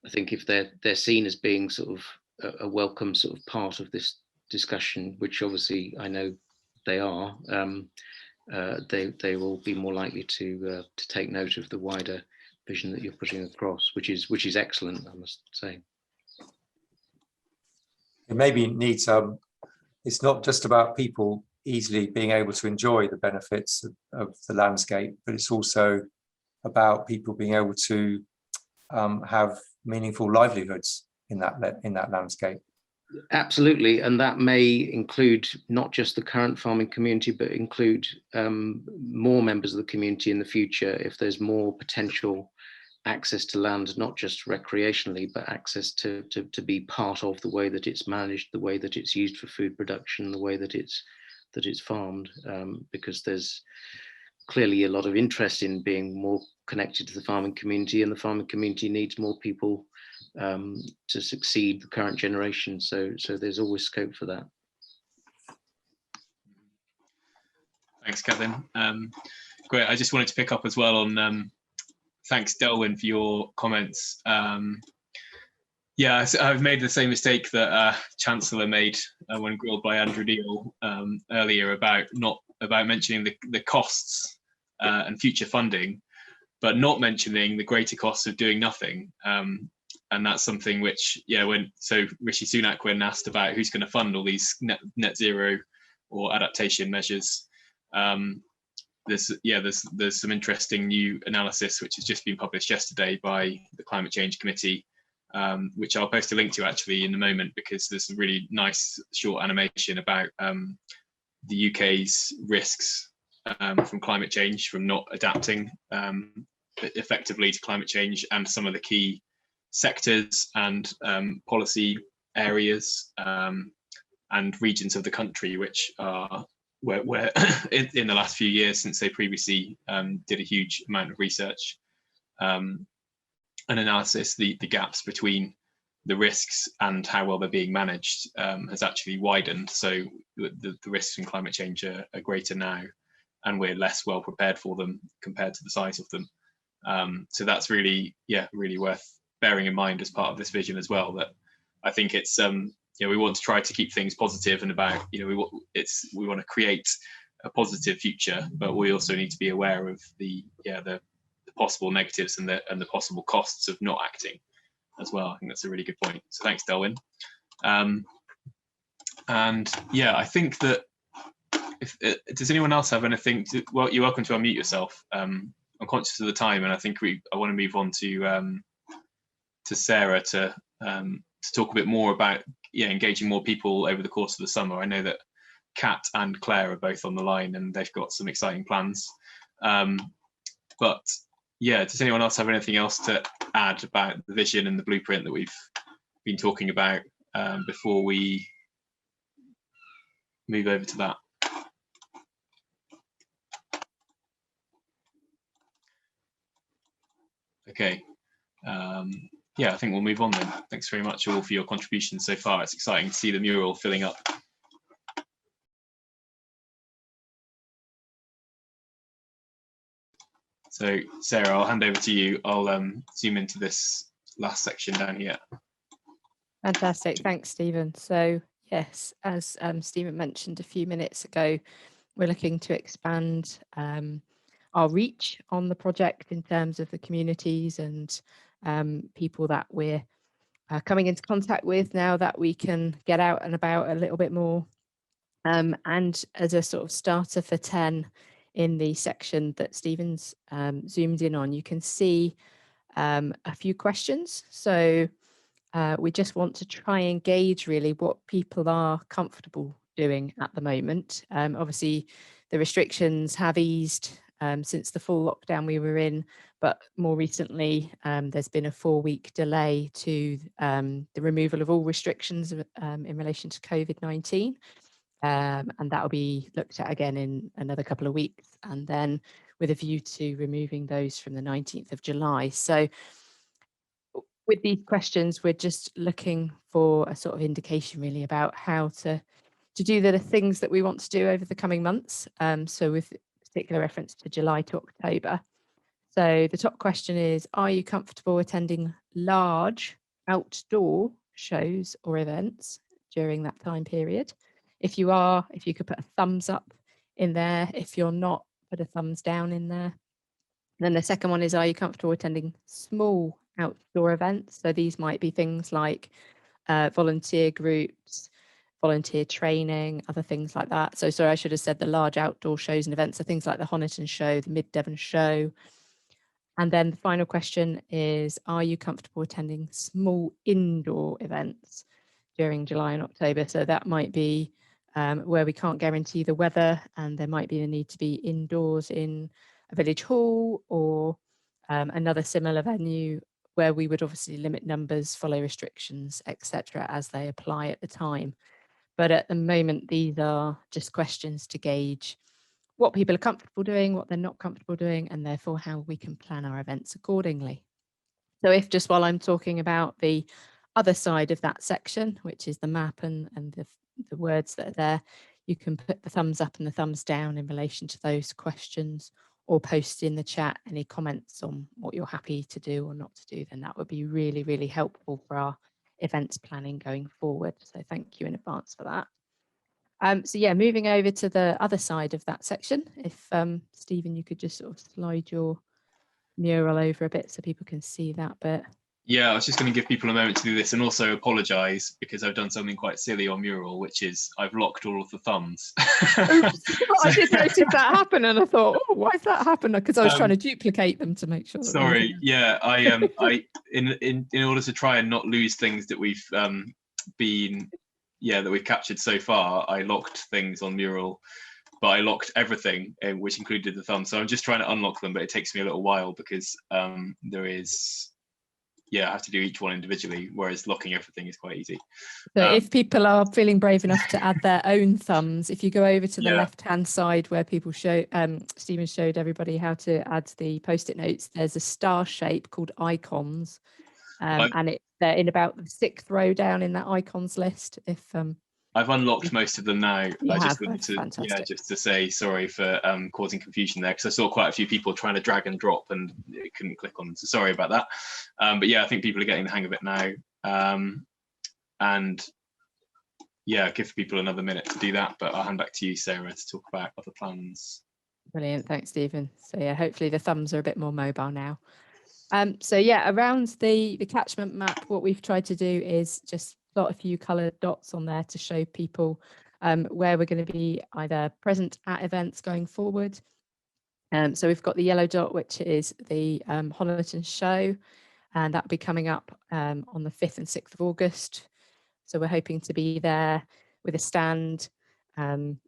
I think if they're seen as being sort of a welcome sort of part of this discussion, which obviously I know they are, they will be more likely to take note of the wider vision that you're putting across, which is excellent, I must say.
It maybe needs, it's not just about people easily being able to enjoy the benefits of the landscape, but it's also about people being able to have meaningful livelihoods in that landscape.
Absolutely, and that may include not just the current farming community, but include more members of the community in the future if there's more potential access to land, not just recreationally, but access to be part of the way that it's managed, the way that it's used for food production, the way that it's farmed, because there's clearly a lot of interest in being more connected to the farming community, and the farming community needs more people to succeed the current generation. So there's always scope for that.
Thanks, Kevin. Great. I just wanted to pick up as well on thanks, Delwyn, for your comments. Yeah, I've made the same mistake that Chancellor made when grilled by Andrew Neil earlier about mentioning the costs and future funding, but not mentioning the greater costs of doing nothing. And that's something which, yeah, so Rishi Sunak, when asked about who's going to fund all these net zero or adaptation measures, there's some interesting new analysis which has just been published yesterday by the Climate Change Committee, which I'll post a link to actually in a moment, because there's a really nice short animation about the UK's risks from climate change, from not adapting effectively to climate change, and some of the key sectors and policy areas and regions of the country which are where in the last few years, since they previously did a huge amount of research and analysis, the gaps between the risks and how well they're being managed has actually widened. So the risks in climate change are greater now, and we're less well prepared for them compared to the size of them. So that's really worth bearing in mind as part of this vision as well, that I think it's we want to try to keep things positive and about, we want to create a positive future, but we also need to be aware of the possible negatives and the possible costs of not acting as well. I think that's a really good point. So thanks, Delwyn. And yeah, I think that does anyone else have anything well, you're welcome to unmute yourself. I'm conscious of the time, and I think I want to move on to Sarah to talk a bit more about engaging more people over the course of the summer. I know that Kat and Claire are both on the line, and they've got some exciting plans. But yeah, does anyone else have anything else to add about the vision and the blueprint that we've been talking about before we move over to that? Okay. Yeah, I think we'll move on then. Thanks very much all for your contributions so far. It's exciting to see the mural filling up. So Sarah, I'll hand over to you. I'll zoom into this last section down here.
Fantastic, thanks, Stephen. So yes, as Stephen mentioned a few minutes ago, we're looking to expand our reach on the project in terms of the communities and people that we're coming into contact with now that we can get out and about a little bit more. And as a sort of starter for 10 in the section that Stephen's zoomed in on, you can see a few questions. So we just want to try and gauge really what people are comfortable doing at the moment. Obviously, the restrictions have eased since the full lockdown we were in, but more recently there's been a 4-week delay to the removal of all restrictions in relation to COVID-19. And that will be looked at again in another couple of weeks, and then with a view to removing those from the 19th of July. So with these questions, we're just looking for a sort of indication really about how to do the things that we want to do over the coming months. So with particular reference to July to October. So the top question is, are you comfortable attending large outdoor shows or events during that time period? If you are, if you could put a thumbs up in there. If you're not, put a thumbs down in there. Then the second one is, are you comfortable attending small outdoor events? So these might be things like volunteer groups, volunteer training, other things like that. So sorry, I should have said the large outdoor shows and events are things like the Honiton Show, the Mid Devon Show. And then the final question is, are you comfortable attending small indoor events during July and October? So that might be where we can't guarantee the weather, and there might be a need to be indoors in a village hall or another similar venue where we would obviously limit numbers, follow restrictions, etc., as they apply at the time. But at the moment, these are just questions to gauge what people are comfortable doing, what they're not comfortable doing, and therefore how we can plan our events accordingly. So if just while I'm talking about the other side of that section, which is the map and the words that are there, you can put the thumbs up and the thumbs down in relation to those questions or post in the chat any comments on what you're happy to do or not to do, then that would be really, really helpful for our events planning going forward. So thank you in advance for that. So yeah, moving over to the other side of that section, if Stephen, you could just sort of slide your mural over a bit so people can see that bit.
Yeah, I was just going to give people a moment to do this and also apologise because I've done something quite silly on Mural, which is I've locked all of the thumbs.
I did notice that happen, and I thought, oh, why has that happened? Because I was trying to duplicate them to make sure.
Sorry, yeah, I in order to try and not lose things that we've that we've captured so far, I locked things on Mural, but I locked everything, which included the thumbs. So I'm just trying to unlock them, but it takes me a little while because there is. Yeah, I have to do each one individually, whereas locking everything is quite easy.
So if people are feeling brave enough to add their own thumbs, if you go over to the left-hand side where people show, Stephen showed everybody how to add the post-it notes, there's a star shape called icons, and they're in about the 6th row down in that icons list. If
I've unlocked most of them now. I just
wanted to,
just to say sorry for causing confusion there, because I saw quite a few people trying to drag and drop and it couldn't click on them. So sorry about that. But yeah, I think people are getting the hang of it now. And yeah, give people another minute to do that. But I'll hand back to you, Sarah, to talk about other plans.
Brilliant, thanks, Stephen. So yeah, hopefully the thumbs are a bit more mobile now. So yeah, around the catchment map, what we've tried to do is just plot a few coloured dots on there to show people where we're going to be either present at events going forward. So we've got the yellow dot, which is the Honiton show, and that'll be coming up on the 5th and 6th of August. So we're hoping to be there with a stand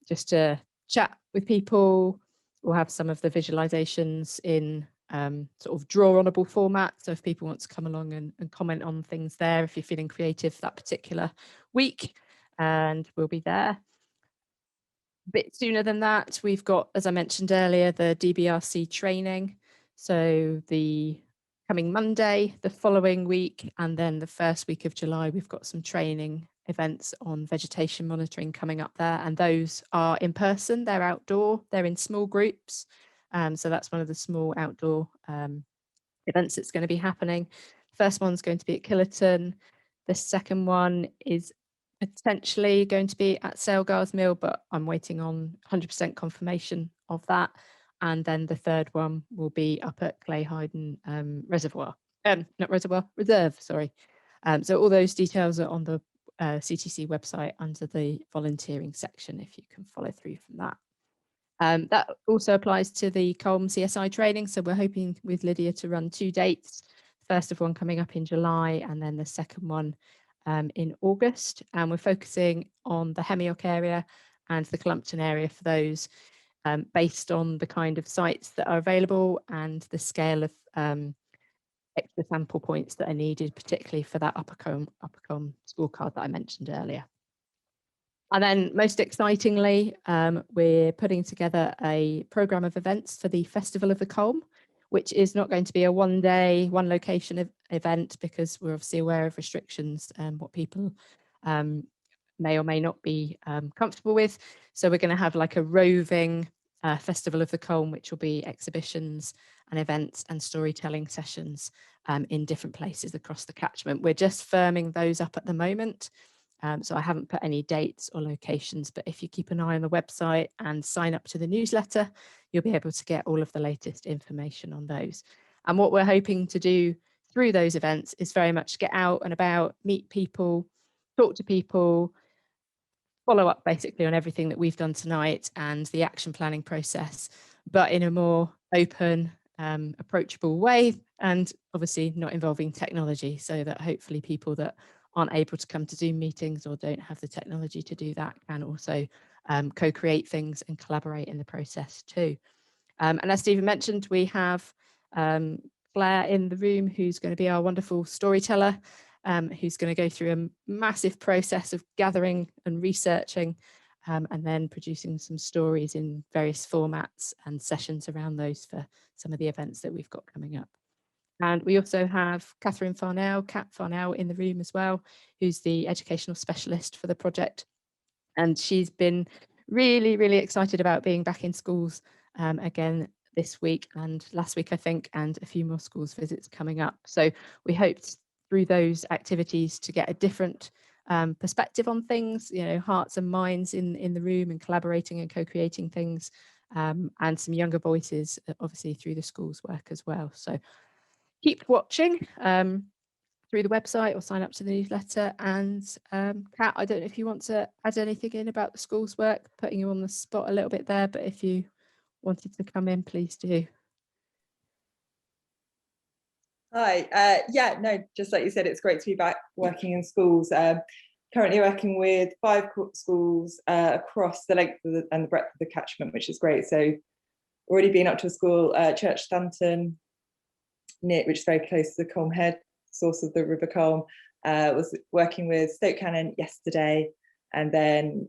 just to chat with people. We'll have some of the visualizations in sort of draw-onable format. So if people want to come along and comment on things there, if you're feeling creative that particular week, and we'll be there. A bit sooner than that, we've got, as I mentioned earlier, the DBRC training. So the coming Monday, the following week, and then the first week of July, we've got some training events on vegetation monitoring coming up there. And those are in person, they're outdoor, they're in small groups. So that's one of the small outdoor events that's going to be happening. First one's going to be at Killerton. The second one is potentially going to be at Sailgars Mill, but I'm waiting on 100% confirmation of that. And then the third one will be up at Clayhyden Reserve, sorry. So all those details are on the CTC website under the volunteering section, if you can follow through from that. That also applies to the Culm CSI training. So we're hoping with Lydia to run 2 dates, first of one coming up in July and then the second one in August. And we're focusing on the Hemyock area and the Clumpton area for those based on the kind of sites that are available and the scale of extra sample points that are needed, particularly for that Upper Culm scorecard that I mentioned earlier. And then most excitingly, we're putting together a programme of events for the Festival of the Culm, which is not going to be a one-day, one-location event, because we're obviously aware of restrictions and what people may or may not be comfortable with. So we're going to have like a roving Festival of the Culm, which will be exhibitions and events and storytelling sessions in different places across the catchment. We're just firming those up at the moment. So I haven't put any dates or locations, but if you keep an eye on the website and sign up to the newsletter, you'll be able to get all of the latest information on those. And what we're hoping to do through those events is very much get out and about, meet people, talk to people, follow up basically on everything that we've done tonight and the action planning process, but in a more open, approachable way, and obviously not involving technology, so that hopefully people that aren't able to come to Zoom meetings or don't have the technology to do that can also co-create things and collaborate in the process too. And as Stephen mentioned, we have Claire in the room, who's going to be our wonderful storyteller, who's going to go through a massive process of gathering and researching and then producing some stories in various formats and sessions around those for some of the events that we've got coming up. And we also have Catherine Cat Farnell in the room as well, who's the educational specialist for the project. And she's been really, really excited about being back in schools again this week and last week, I think, and a few more schools visits coming up. So we hoped through those activities to get a different perspective on things, you know, hearts and minds in the room and collaborating and co-creating things, and some younger voices, obviously, through the school's work as well. So keep watching through the website or sign up to the newsletter. And Kat, I don't know if you want to add anything in about the school's work, putting you on the spot a little bit there, but if you wanted to come in, please do.
Hi, yeah, no, just like you said, it's great to be back working in schools. Currently working with 5 schools across the length of and the breadth of the catchment, which is great. So already been up to a school, Church Stanton, which is very close to the Culm head, source of the River Culm. Was working with Stoke Cannon yesterday, and then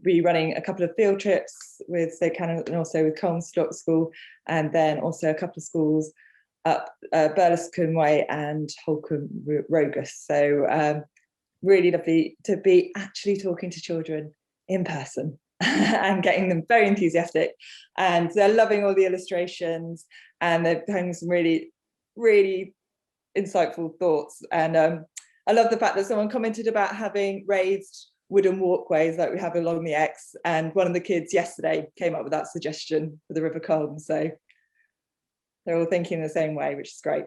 rerunning a couple of field trips with Stoke Cannon and also with Culm Stock School, and then also a couple of schools up Burlescombe Way and Holcombe Rogus. So really lovely to be actually talking to children in person and getting them very enthusiastic, and they're loving all the illustrations, and they're having some really, really insightful thoughts. And I love the fact that someone commented about having raised wooden walkways like we have along the X, and one of the kids yesterday came up with that suggestion for the River Culm. So they're all thinking the same way, which is great.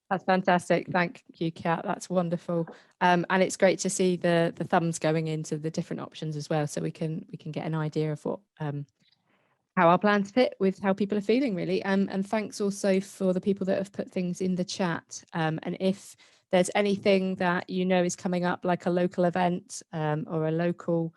That's fantastic. Thank you, Kat. That's wonderful. And it's great to see the thumbs going into the different options as well, so we can get an idea of what how our plans fit with how people are feeling, really. And thanks also for the people that have put things in the chat. And if there's anything that you know is coming up, like a local event or a local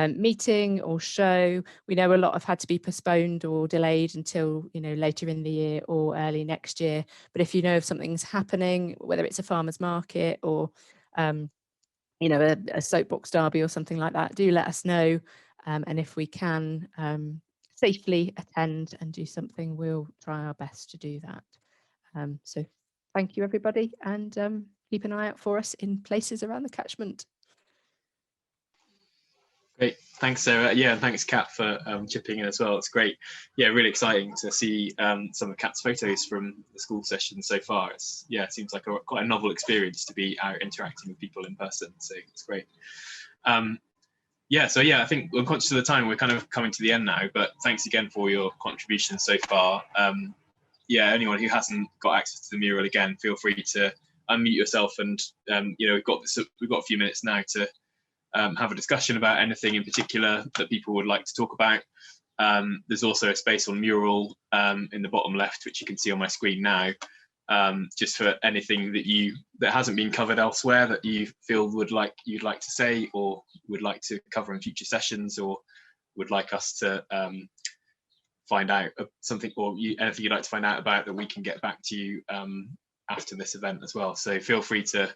meeting or show, we know a lot have had to be postponed or delayed until, you know, later in the year or early next year. But if you know if something's happening, whether it's a farmer's market or you know, a soapbox derby or something like that, do let us know. And if we can safely attend and do something, we'll try our best to do that. So thank you, everybody, and keep an eye out for us in places around the catchment.
Great, thanks, Sarah. Yeah, and thanks, Kat, for chipping in as well. It's great. Yeah, really exciting to see some of Kat's photos from the school session so far. It's, yeah, it seems like quite a novel experience to be out interacting with people in person. So it's great. Yeah, so yeah, I think we're conscious of the time. We're kind of coming to the end now, but thanks again for your contributions so far. Yeah, anyone who hasn't got access to the mural, again, feel free to unmute yourself, and you know, we've got a few minutes now to have a discussion about anything in particular that people would like to talk about. There's also a space on mural in the bottom left, which you can see on my screen now, just for anything that hasn't been covered elsewhere that you feel you'd like to say, or would like to cover in future sessions, or would like us to find out something, or anything you'd like to find out about that we can get back to you after this event as well. So feel free to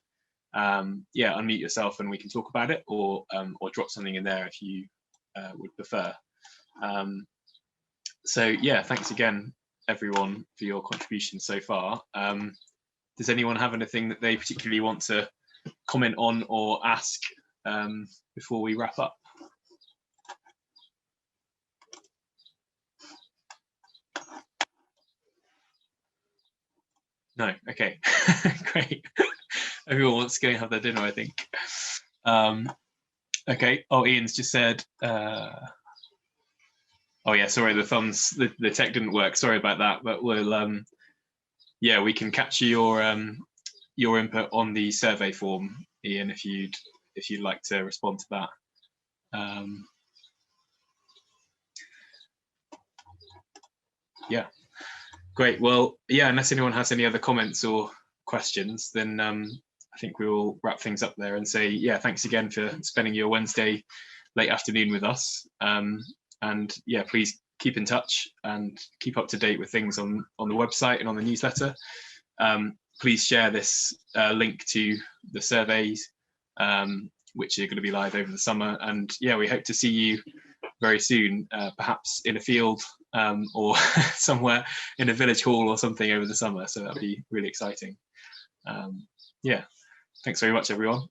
yeah, unmute yourself and we can talk about it, or drop something in there if you would prefer. So yeah, thanks again, everyone, for your contribution so far. Does anyone have anything that they particularly want to comment on or ask before we wrap up? No, okay, great. Everyone wants to go and have their dinner, I think. Okay, oh, Ian's just said, oh yeah, sorry, the thumbs, the tech didn't work, sorry about that, but we'll, yeah, we can capture your input on the survey form, Ian, if you'd like to respond to that. Yeah, great. Well, yeah, unless anyone has any other comments or questions, then I think we will wrap things up there and say, yeah, thanks again for spending your Wednesday late afternoon with us. And yeah, please keep in touch and keep up to date with things on the website and on the newsletter. Please share this link to the surveys, which are going to be live over the summer. And yeah, we hope to see you very soon, perhaps in a field or somewhere in a village hall or something over the summer. So that'd be really exciting. Yeah, thanks very much, everyone.